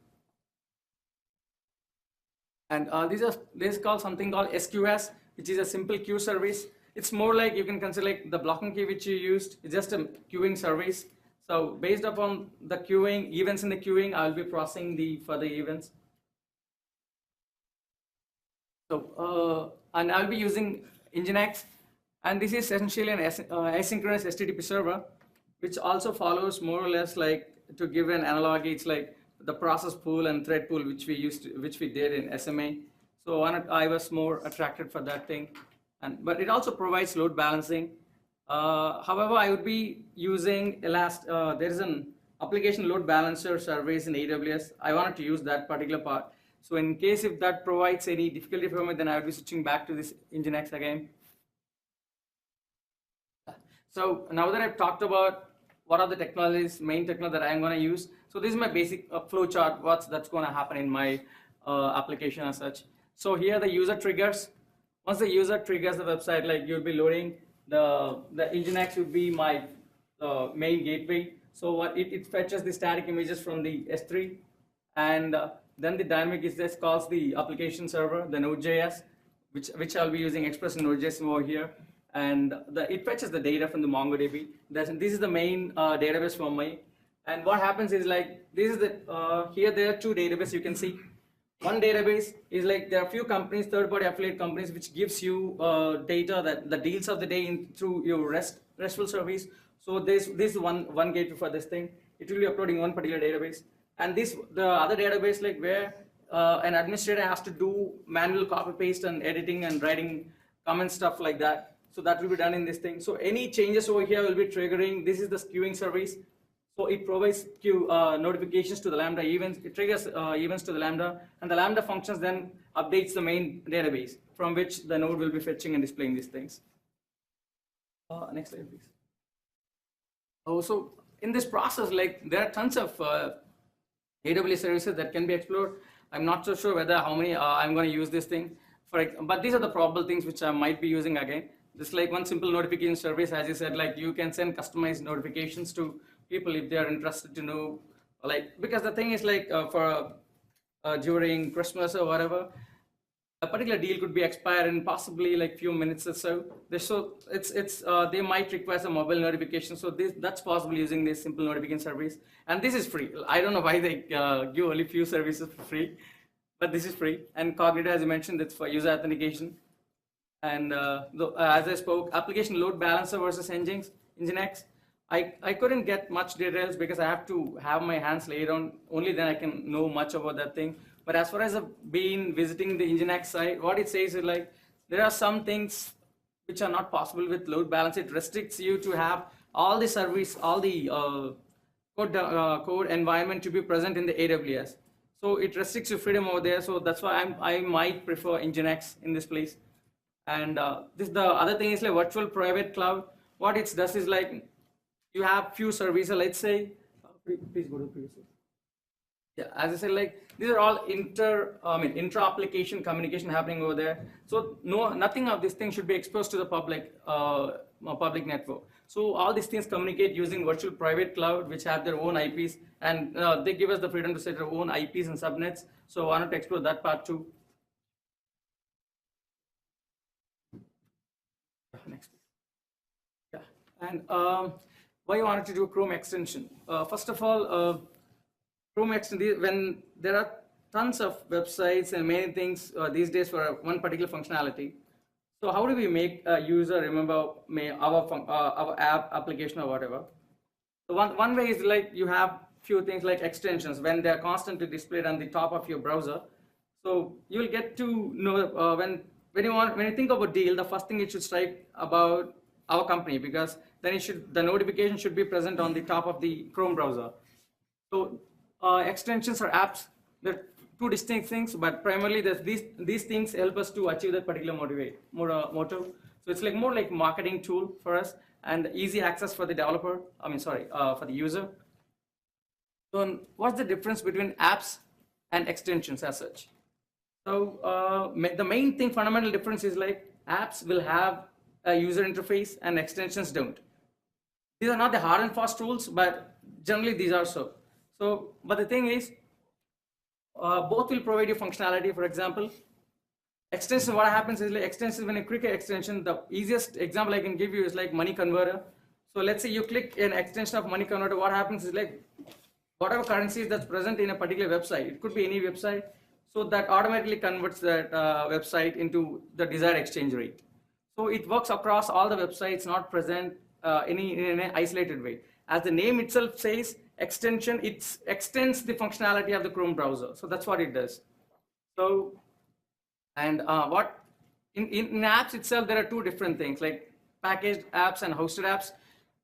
And this is called something called SQS, which is a simple queue service. It's more like you can consider like the blocking key which you used. It's just a queuing service. So based upon the queuing, events in the queuing, I'll be processing the further events. So, and I'll be using Nginx. And this is essentially an asynchronous HTTP server, which also follows more or less like, to give an analogy, it's like the process pool and thread pool, which we did in SMA. So I was more attracted for that thing. But it also provides load balancing. However, I would be using Elastic. There is an application load balancer service in AWS. I wanted to use that particular part. So in case if that provides any difficulty for me, then I would be switching back to this Nginx again. So now that I've talked about what are the technologies, main technology that I'm going to use. So this is my basic flow chart, that's going to happen in my application as such. So here the user triggers. Once the user triggers the website, like you'll be loading, the Nginx would be my main gateway. So what it fetches the static images from the S3, and then the dynamic is just calls the application server, the Node.js, which I'll be using Express and Node.js over here, and it fetches the data from the MongoDB. This is the main database for me. And what happens is like this is the here there are two databases you can see. One database is like there are a few companies, third-party affiliate companies, which gives you data that the deals of the day through your RESTful service. So this one gateway for this thing. It will be uploading one particular database, and the other database like where an administrator has to do manual copy paste and editing and writing comment stuff like that. So that will be done in this thing. So any changes over here will be triggering. This is the queuing service. So it provides notifications to the Lambda events. It triggers events to the Lambda, and the Lambda functions then updates the main database from which the node will be fetching and displaying these things. Next slide, please. So in this process, like there are tons of AWS services that can be explored. I'm not so sure how many I'm going to use this thing. But these are the probable things which I might be using again. Just like one simple notification service, as you said, like you can send customized notifications to people if they are interested to know, like, because the thing is like during Christmas or whatever, a particular deal could be expired in possibly like few minutes or so. They might request a mobile notification. So that's possible using this simple notification service, and this is free. I don't know why they give only few services for free, but this is free. And Contd, as you mentioned, it's for user authentication. And as I spoke, application load balancer versus Nginx. I couldn't get much details because I have to have my hands laid on. Only then I can know much about that thing. But as far as I've been visiting the Nginx site, what it says is like there are some things which are not possible with load balance. It restricts you to have all the service, all the code environment to be present in the AWS. So it restricts your freedom over there. So that's why I might prefer Nginx in this place. And the other thing is like virtual private cloud. What it does is like you have few services. Let's say, please go to previous. Yeah, as I said, like these are all intra-application communication happening over there. So nothing of these things should be exposed to the public network. So all these things communicate using virtual private cloud, which have their own IPs, and they give us the freedom to set our own IPs and subnets. So I wanted to explore that part too. Next. Yeah, and why you wanted to do a Chrome extension? First of all, Chrome extension, when there are tons of websites and many things these days for one particular functionality. So how do we make a user remember our app, application, or whatever? So one way is like you have few things like extensions when they are constantly displayed on the top of your browser. So you will get to know when you think of a deal, the first thing it should strike about our company, because then the notification should be present on the top of the Chrome browser. So extensions or apps, they're two distinct things, but primarily these things help us to achieve that particular motto. So it's like more like marketing tool for us and easy access for the developer. For the user. So what's the difference between apps and extensions as such? So the main thing, fundamental difference is like apps will have a user interface and extensions don't. These are not the hard and fast rules, but generally these are so. But the thing is, both will provide you functionality. For example, extension, what happens is like extensions, when you click an extension, the easiest example I can give you is like money converter. So let's say you click an extension of money converter, what happens is like whatever currency that's present in a particular website, it could be any website, so that automatically converts that website into the desired exchange rate. So it works across all the websites, not present in an isolated way. As the name itself says, extension, it extends the functionality of the Chrome browser. So that's what it does. So, and in apps itself, there are two different things like packaged apps and hosted apps.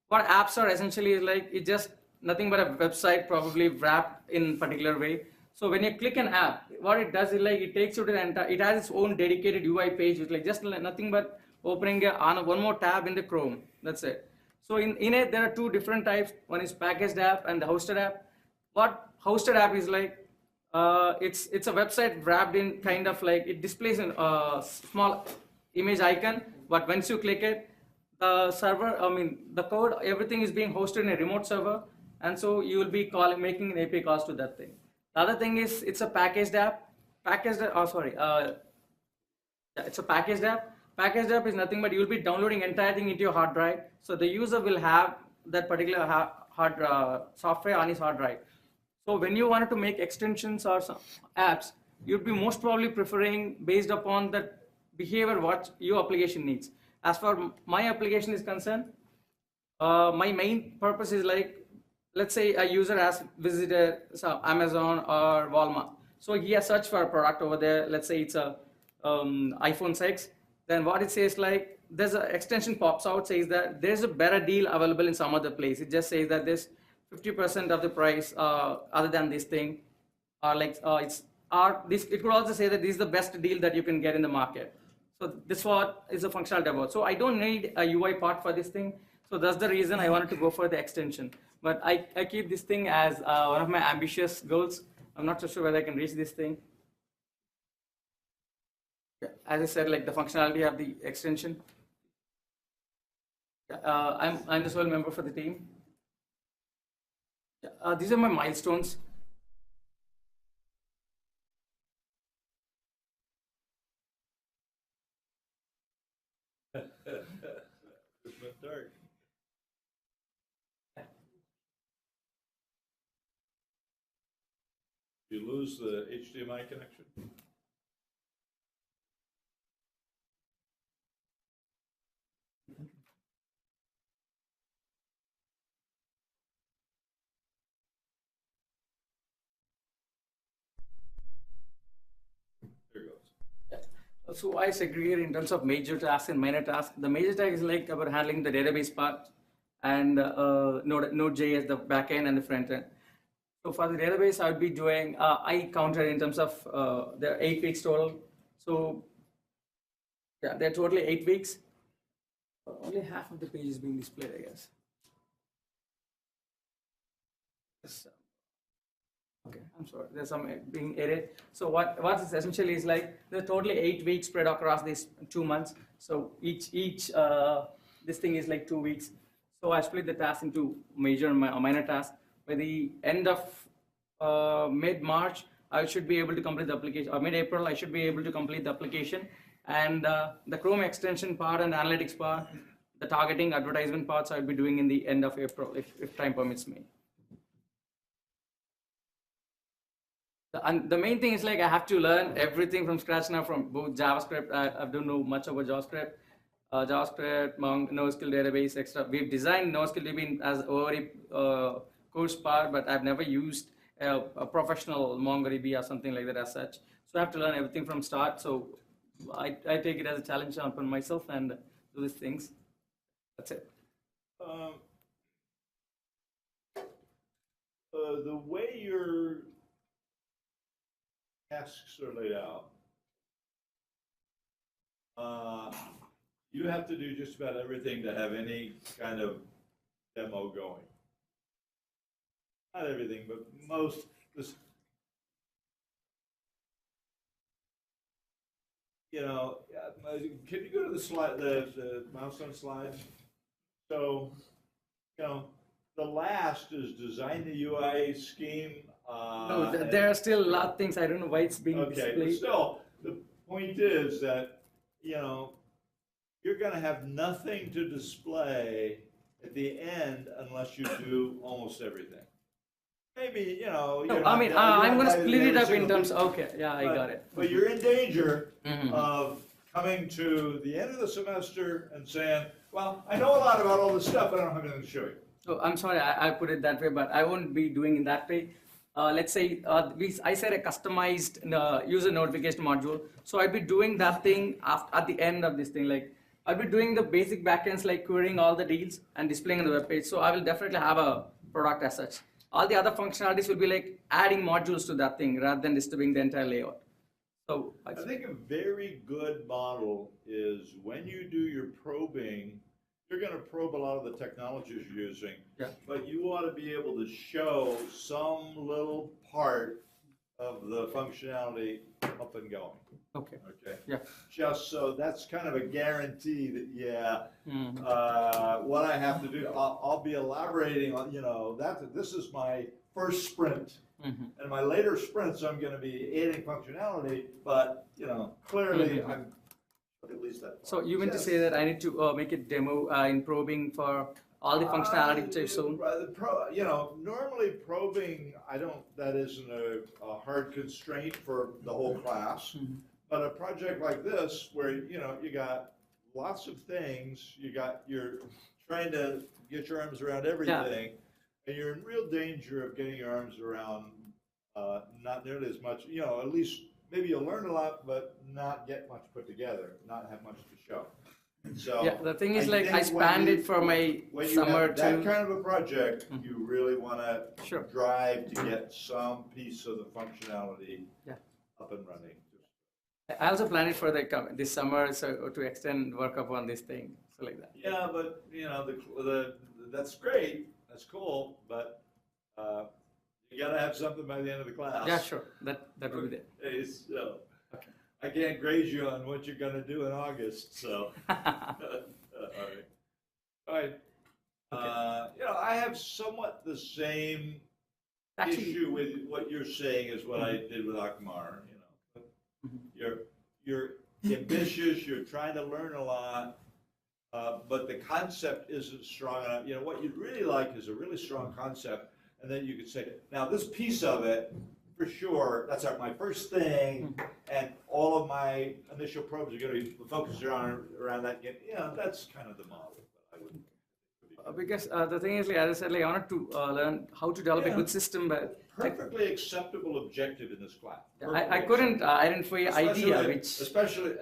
What apps are essentially is like, it's just nothing but a website probably wrapped in particular way. So when you click an app, what it does is like it takes you to the entire, it has its own dedicated UI page with like just nothing but opening one more tab in the Chrome. That's it. So in it, there are two different types. One is packaged app and the hosted app. What hosted app is like, it's a website wrapped in kind of like, it displays a small image icon, but once you click it, the server, the code, everything is being hosted in a remote server, and so you will be making an API calls to that thing. The other thing is it's a packaged app. It's a packaged app. Packaged app is nothing but you will be downloading entire thing into your hard drive. So the user will have that particular software on his hard drive. So when you wanted to make extensions or some apps, you'd be most probably preferring based upon the behavior what your application needs. As far as my application is concerned, my main purpose is like, let's say a user has visited Amazon or Walmart. So he has searched for a product over there. Let's say it's a iPhone 6. Then what it says like, there's an extension pops out, says that there's a better deal available in some other place. It just says that there's 50% of the price other than this thing. Or like it could also say that this is the best deal that you can get in the market. So this what is a functionality about. So I don't need a UI part for this thing. So that's the reason I wanted to go for the extension. But I keep this thing as one of my ambitious goals. I'm not so sure whether I can reach this thing. Yeah, as I said, like the functionality of the extension. I'm the sole member for the team. These are my milestones. It went dark. You lose the HDMI connection? There it goes. So I segregate in terms of major tasks and minor tasks. The major task is like about handling the database part and Node.js, the backend and the front end. So for the database, I would be doing, I counted in terms of there are 8 weeks total. So yeah, there are totally 8 weeks. Only half of the page is being displayed, I guess. Yes. Okay, I'm sorry, there's some being edited. So what is essentially is like there's totally 8 weeks spread across these 2 months. So each this thing is like 2 weeks. So I split the task into major and minor tasks. By the end of mid-March, I should be able to complete the application, or mid-April, I should be able to complete the application. And the Chrome extension part and analytics part, the targeting advertisement parts I'll be doing in the end of April, if time permits me. And the main thing is like I have to learn everything from scratch now from both JavaScript. I don't know much about JavaScript. NoSQL database, extra. We've designed NoSQL DB as a course part, but I've never used a professional MongoDB or something like that as such. So I have to learn everything from start. So I take it as a challenge upon myself and do these things. That's it. The way your tasks are laid out, you have to do just about everything to have any kind of demo going. Not everything, but most. You know, can you go to the slide, the milestone slide? So, you know, the last is design the UI scheme. No, there are still a lot of things. I don't know why it's being Okay, displayed. but still, the point is that, you know, you're going to have nothing to display at the end unless you do almost everything. Maybe, you know. No, I mean, I'm going to split it up in terms. Okay, yeah, I got it. But you're in danger of coming to the end of the semester and saying, well, I know a lot about all this stuff, but I don't have anything to show you. So I'm sorry, I put it that way, but I won't be doing it that way. Let's say I said a customized user notification module. So I'd be doing that thing at the end of this thing. Like I'll be doing the basic backends like querying all the deals and displaying on the web page. So I will definitely have a product as such. All the other functionalities will be like adding modules to that thing rather than disturbing the entire layout. So I think a very good model is when you do your probing, you're going to probe a lot of the technologies you're using, but you ought to be able to show some little part of the functionality up and going. Okay. Okay. Yeah. Just so that's kind of a guarantee that what I have to do, I'll be elaborating on, you know, this is my first sprint. And my later sprints, I'm going to be adding functionality, but, you know, clearly I'm at least that. So you meant to say that I need to make a demo in probing for all the functionality too soon? You know, normally probing, that isn't a hard constraint for the whole class. But a project like this, where, you know, you got lots of things, you're trying to get your arms around everything, and you're in real danger of getting your arms around not nearly as much, you know, at least maybe you'll learn a lot, but not get much put together, not have much to show. So yeah, the thing is like I spanned it for my summer too. That kind of a project, you really want to drive to get some piece of the functionality up and running. I also planned it for this summer, so to extend work upon this thing, so like that. Yeah, but you know, that's great, that's cool, but you got to have something by the end of the class. Yeah, sure, that will be there. So, Okay. I can't grade you on what you're gonna do in August, so. All right. All right. I have somewhat the same Actually, issue with what you're saying as what I did with Akmar, You're ambitious, you're trying to learn a lot, but the concept isn't strong enough. What you'd really like is a really strong concept, and then you could say, now this piece of it, for sure, that's my first thing, and all of my initial probes are going to be focused around that. That's kind of the model. But I wouldn't. because the thing is, like, as I said, like, I wanted to learn how to develop a good system, but Perfectly acceptable objective in this class. I couldn't identify idea which. Especially,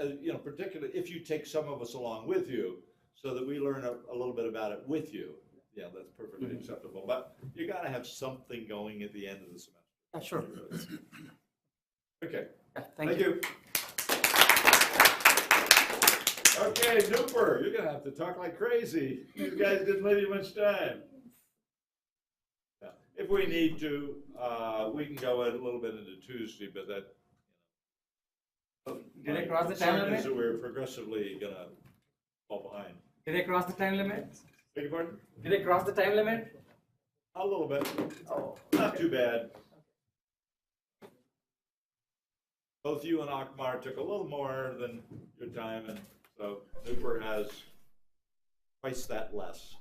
particularly if you take some of us along with you, so that we learn a little bit about it with you. Yeah, that's perfectly acceptable. But you got to have something going at the end of the semester. Yeah, sure. Okay. Yeah, Thank you. Okay, Nooper, you're gonna have to talk like crazy. You guys didn't leave you much time. Yeah. If we need to, we can go a little bit into Tuesday, but that. Did I cross the time limit? Is that we're progressively gonna fall behind. Did I cross the time limit? Beg your pardon? Did I cross the time limit? A little bit. Oh, Not too bad. Both you and Akmar took a little more than your time, and so Nooper has twice that less.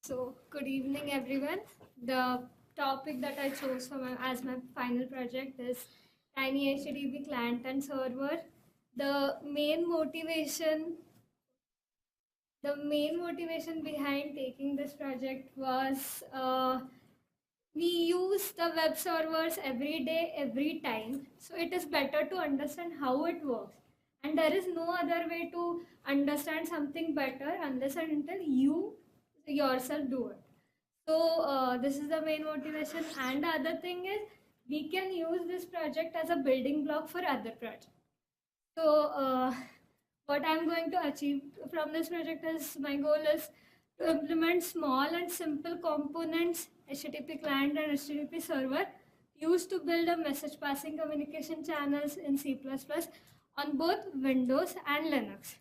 So, good evening, everyone. The topic that I chose as my final project is Tiny HTTP client and server. The main motivation behind taking this project was we use the web servers every day, every time. So it is better to understand how it works. And there is no other way to understand something better unless and until you yourself do it. So this is the main motivation. And the other thing is we can use this project as a building block for other projects. So what I'm going to achieve from this project is, my goal is to implement small and simple components, HTTP client and HTTP server, used to build a message passing communication channels in C++ on both Windows and Linux.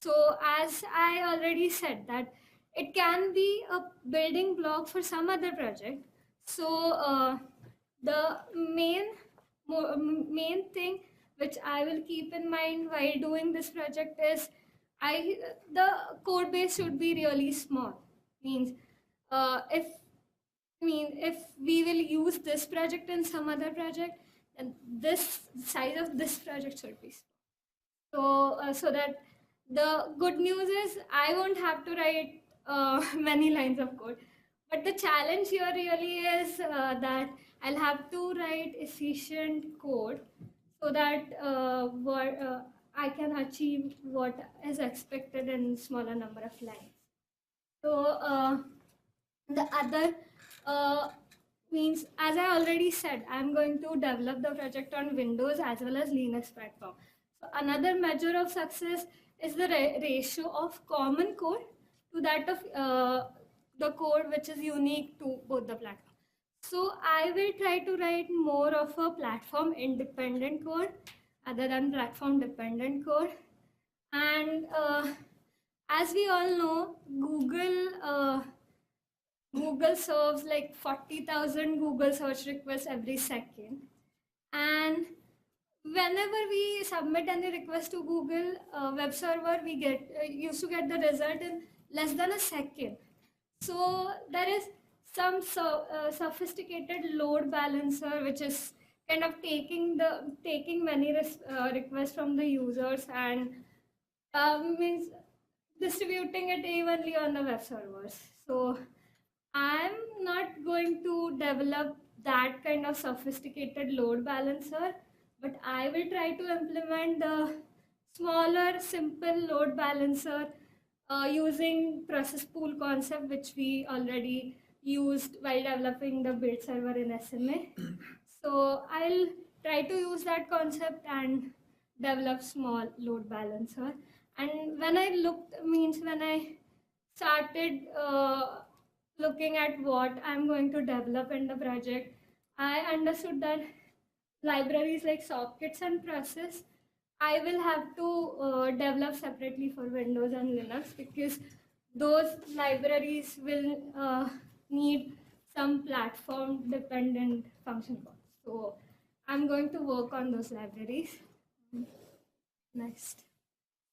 So as I already said that it can be a building block for some other project. So the main thing which I will keep in mind while doing this project is the code base should be really small. Means if we will use this project in some other project, then this size of this project should be small. So that the good news is I won't have to write many lines of code. But the challenge here really is that I'll have to write efficient code so that I can achieve what is expected in smaller number of lines. So the other means, as I already said, I'm going to develop the project on Windows as well as Linux platform. So another measure of success is the ratio of common code to that of the code which is unique to both the platforms. So I will try to write more of a platform independent code other than platform dependent code. And as we all know, Google serves like 40,000 Google search requests every second. And whenever we submit any request to Google web server, we used to get the result in less than a second. So there is some sophisticated load balancer which is kind of taking many requests from the users and means distributing it evenly on the web servers. So I'm not going to develop that kind of sophisticated load balancer, but I will try to implement the smaller, simple load balancer using process pool concept, which we already used while developing the build server in SMA. So I'll try to use that concept and develop small load balancer. And when I started looking at what I'm going to develop in the project, I understood that libraries like sockets and process, I will have to develop separately for Windows and Linux, because those libraries will need some platform dependent function calls. So I'm going to work on those libraries. Next.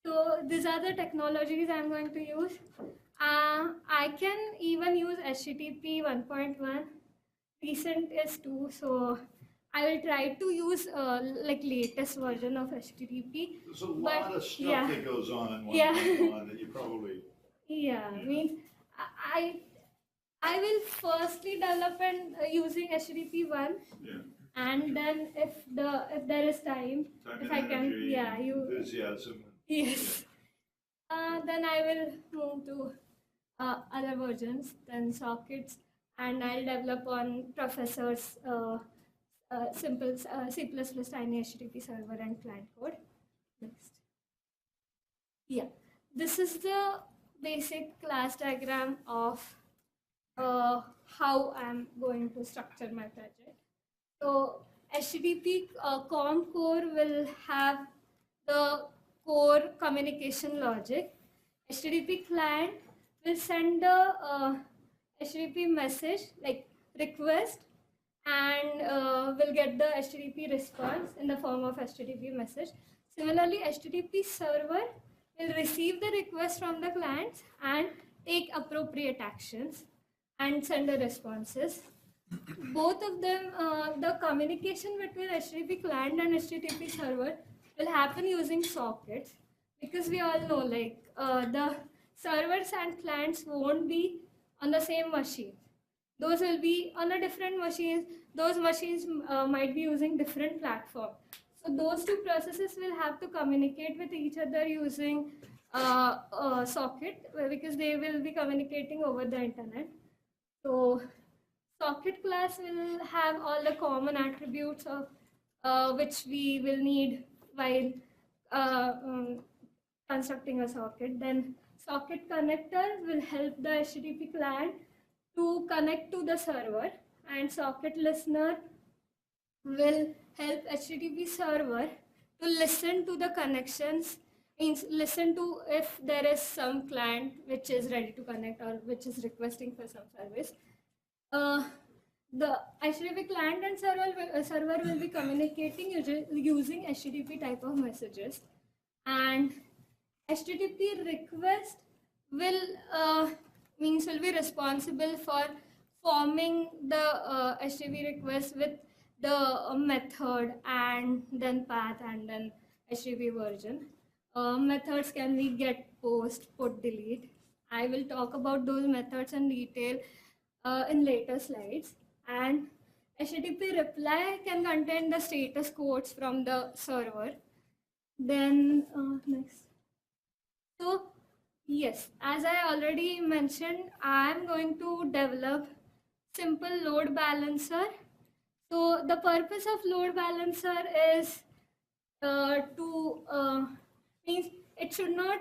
So these are the technologies I'm going to use. I can even use HTTP 1.1. Recent is 2, so I will try to use like latest version of HTTP. There's a lot of stuff yeah. that goes on in Yeah. 1.1 that you probably. Yeah, means I will firstly develop and using HTTP 1, Yeah. and then if there is time, Time if and I can, energy, yeah, enthusiasm. yes. Then I will move to other versions, then sockets, and I'll develop on Professor's simple C++ tiny HTTP server and client code. Next. Yeah, this is the basic class diagram of how I'm going to structure my project. So HTTP COM core will have the core communication logic. HTTP client will send the HTTP message like request, and will get the HTTP response in the form of HTTP message. Similarly, HTTP server will receive the request from the clients and take appropriate actions and send the responses. Both of them, the communication between HTTP client and HTTP server will happen using sockets, because we all know like the servers and clients won't be on the same machine. Those will be on a different machines. Those machines might be using different platform. So those two processes will have to communicate with each other using socket, because they will be communicating over the internet. So socket class will have all the common attributes of which we will need while constructing a socket. Then socket connector will help the HTTP client to connect to the server, and socket listener will help HTTP server to listen to the connections, means listen to if there is some client which is ready to connect or which is requesting for some service. The HTTP client and server will be communicating using HTTP type of messages, and HTTP request will will be responsible for forming the HTTP request with the method and then path and then HTTP version. Methods can be get, post, put, delete. I will talk about those methods in detail in later slides. And HTTP reply can contain the status codes from the server. Then next. So yes, as I already mentioned, I am going to develop simple load balancer. So the purpose of load balancer is means it should not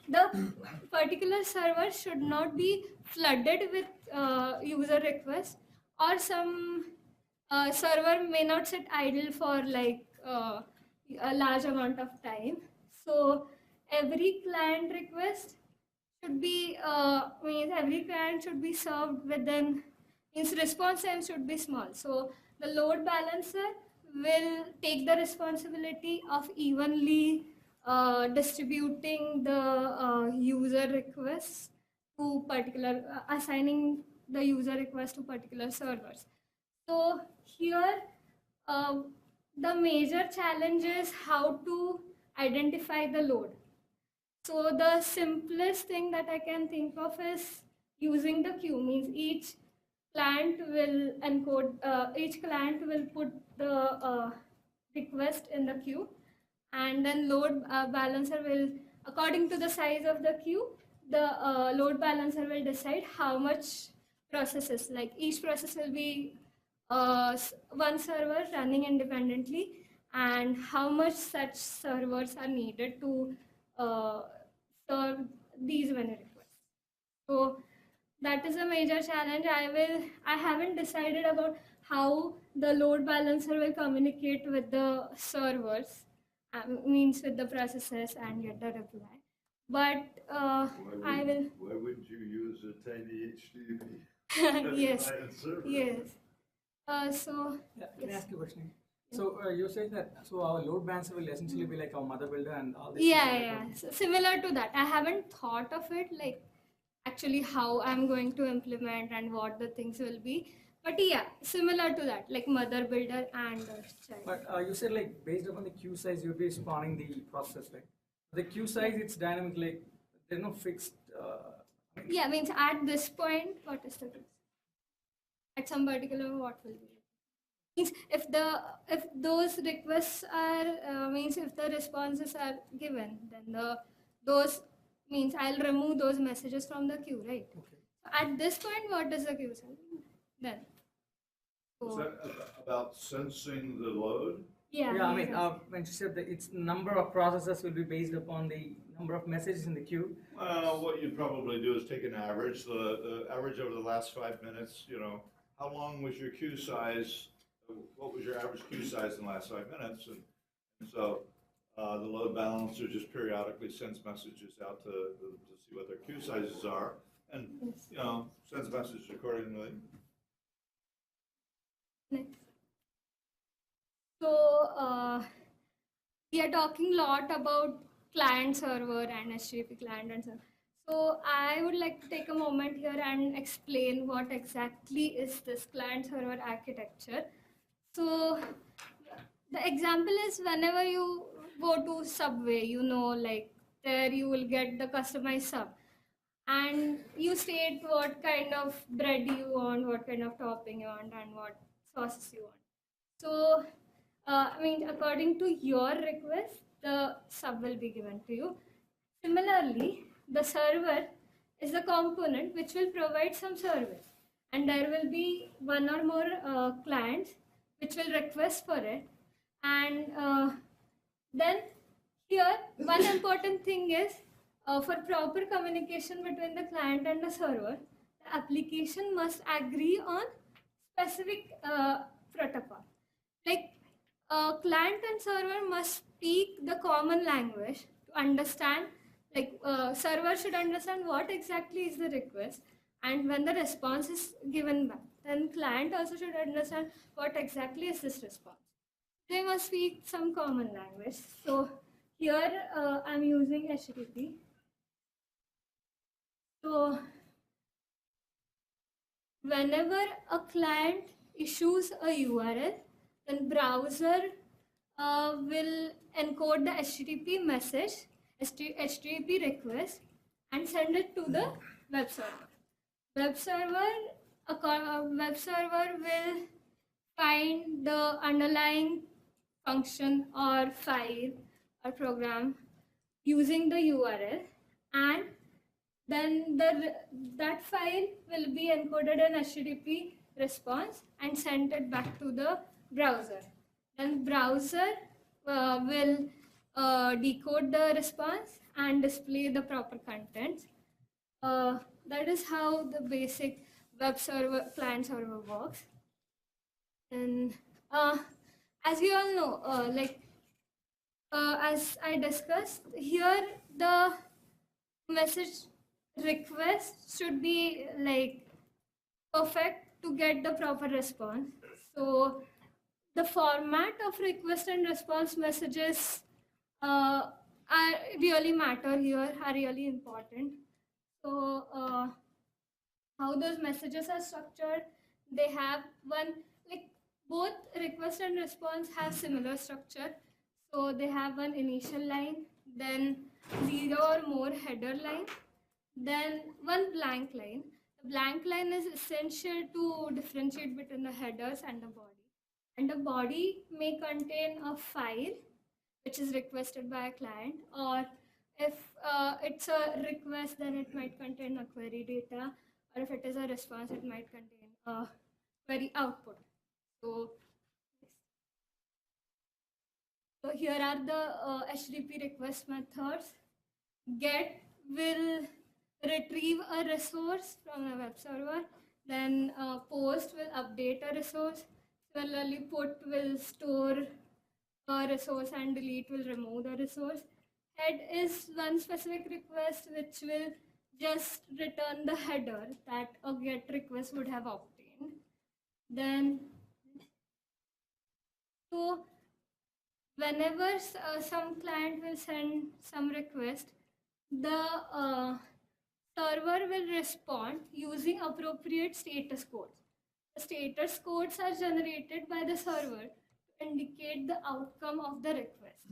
the particular server should not be flooded with user requests, or some server may not sit idle for like a large amount of time. So every client request should be means every client should be served within, means response time should be small. So the load balancer will take the responsibility of evenly distributing the user requests to particular assigning the user request to particular servers. So here the major challenge is how to identify the load. So the simplest thing that I can think of is using the queue, means each client will encode, each client will put the request in the queue, and then load balancer will, according to the size of the queue, the load balancer will decide how much processes, like each process will be one server running independently, and how much such servers are needed to serve these many requests. So that is a major challenge. I haven't decided about how the load balancer will communicate with the servers, means with the processes and get the reply. But I will. Why wouldn't you use a tiny HTTP? Yes. Client server? Yes. So. Yeah, can I Yes. ask you a question? So you said that our load balancer will essentially be like our mother builder and all this. Yeah, yeah. So similar to that. I haven't thought of it like actually how I'm going to implement and what the things will be. But yeah, similar to that, like mother builder and child. But you said like based upon the queue size, you'll be spawning the process, right? The queue size, it's dynamic, like there's no fixed. Yeah, means at this point, what is the case? At some particular, what will be? Means if those requests are means if the responses are given, then those means I'll remove those messages from the queue, right? Okay. At this point, what is the queue size? Then. Is that about sensing the load? Yeah. Yeah, I mean, when she said that its number of processes will be based upon the number of messages in the queue. What you'd probably do is take an average, the average over the last 5 minutes, how long was your queue size? What was your average queue size in the last 5 minutes? And so the load balancer just periodically sends messages out to see what their queue sizes are and, sends messages accordingly. Next. So we are talking a lot about client server and HTTP client and server. So I would like to take a moment here and explain what exactly is this client server architecture. So the example is whenever you go to Subway, like there you will get the customized sub. And you state what kind of bread you want, what kind of topping you want, and what sauces you want. So, according to your request, the sub will be given to you. Similarly, the server is the component which will provide some service. And there will be one or more clients which will request for it. And then here, one important thing is for proper communication between the client and the server, the application must agree on specific protocol. Like client and server must speak the common language to understand, like server should understand what exactly is the request, and when the response is given back, then client also should understand what exactly is this response. They must speak some common language. So here I'm using HTTP. So whenever a client issues a URL, then browser will encode the HTTP message, HTTP request, and send it to the web server. Web server will find the underlying function or file or program using the URL, and then that file will be encoded in HTTP response and sent it back to the browser. Then browser will decode the response and display the proper contents. That is how the basic web server, client server works. And as you all know, as I discussed, here the message request should be like perfect to get the proper response. So the format of request and response messages are really matter here, are really important. So how those messages are structured, they have both request and response have similar structure. So they have one initial line, then 0 or more header line, then one blank line. The blank line is essential to differentiate between the headers and the body. And the body may contain a file which is requested by a client, or if it's a request, then it might contain a query data, or if it is a response, it might contain a query output. So here are the HTTP request methods. Get will retrieve a resource from a web server, then post will update a resource, similarly put will store a resource and delete will remove the resource. Head is one specific request which will just return the header that a GET request would have obtained. Then, so whenever some client will send some request, the server will respond using appropriate status codes. The status codes are generated by the server to indicate the outcome of the request.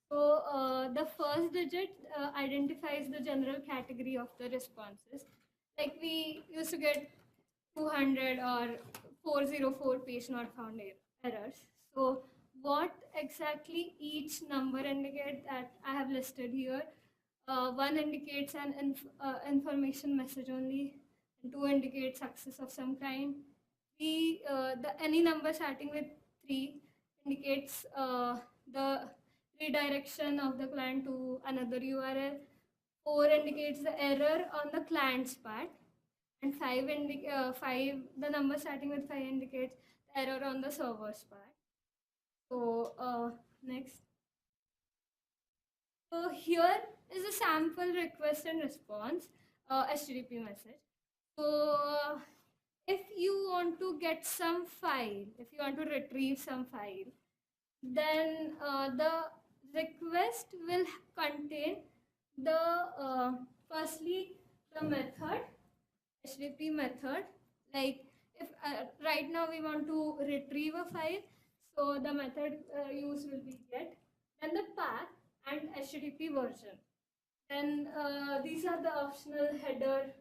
So the first digit identifies the general category of the responses. Like we used to get 200 or 404 page not found errors. So what exactly each number indicates that I have listed here. One indicates an information message only, and two indicates success of some kind. Any number starting with 3 indicates the redirection of the client to another URL. 4 indicates the error on the client's part, and 5, the number starting with 5 indicates the error on the server's part. So next. So here is a sample request and response HTTP message. So if you want to get some file, if you want to retrieve some file, then the request will contain the firstly the method, HTTP method. Like if right now we want to retrieve a file, so the method used will be get, then the path and HTTP version. Then these are the optional header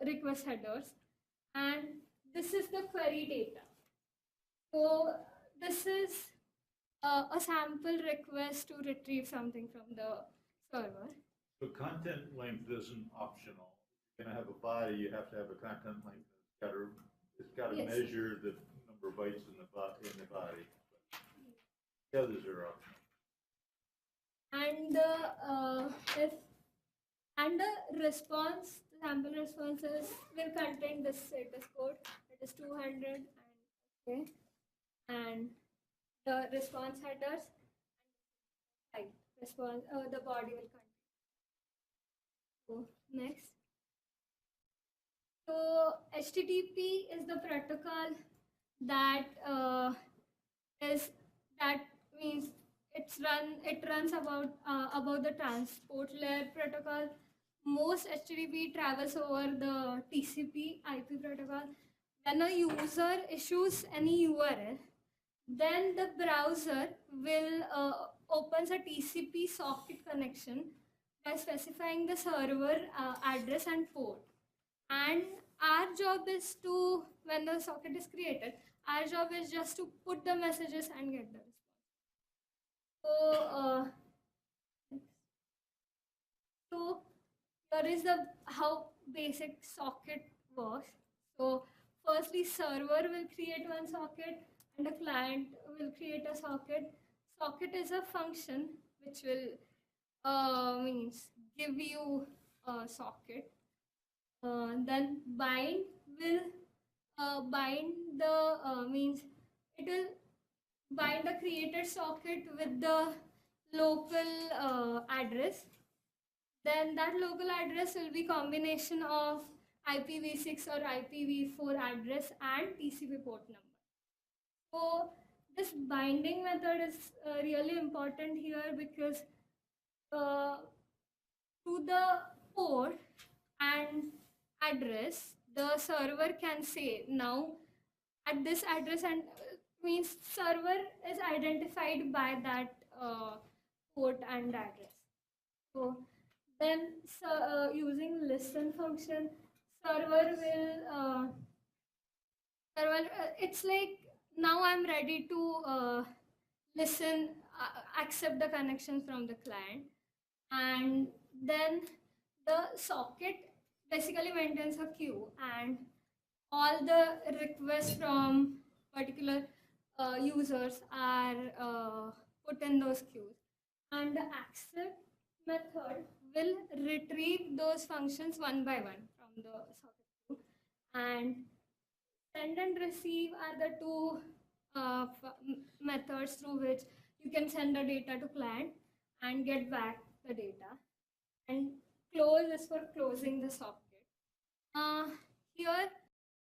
request headers, and this is the query data. So this is a sample request to retrieve something from the server. So content length isn't optional. If you're going to have a body, you have to have a content length. It's got to Yes. measure the number of bytes in the body. The others are optional. And the response, the sample responses will contain the status code, that is 200, and the response headers, and response the body will contain. So next. So HTTP is the protocol that means it runs about the transport layer protocol. Most HTTP travels over the TCP IP protocol. When a user issues any URL, then the browser will opens a TCP socket connection by specifying the server address and port. And our job is to, when the socket is created, our job is just to put the messages and get the response. So here is how basic socket works. So firstly, server will create one socket and the client will create a socket. Socket is a function which will means give you a socket. Then bind will bind the means it will bind the created socket with the local address. Then that local address will be combination of IPv6 or IPv4 address and TCP port number. So this binding method is really important here because to the port and address, the server can say now at this address, and means server is identified by that port and address. So then using listen function, server will it's like now I'm ready to listen, accept the connection from the client, and then the socket basically maintains a queue, and all the requests from particular users are put in those queues. And the accept method will retrieve those functions one by one from the socket queue, and send and receive are the two methods through which you can send the data to client and get back the data. And close is for closing the socket.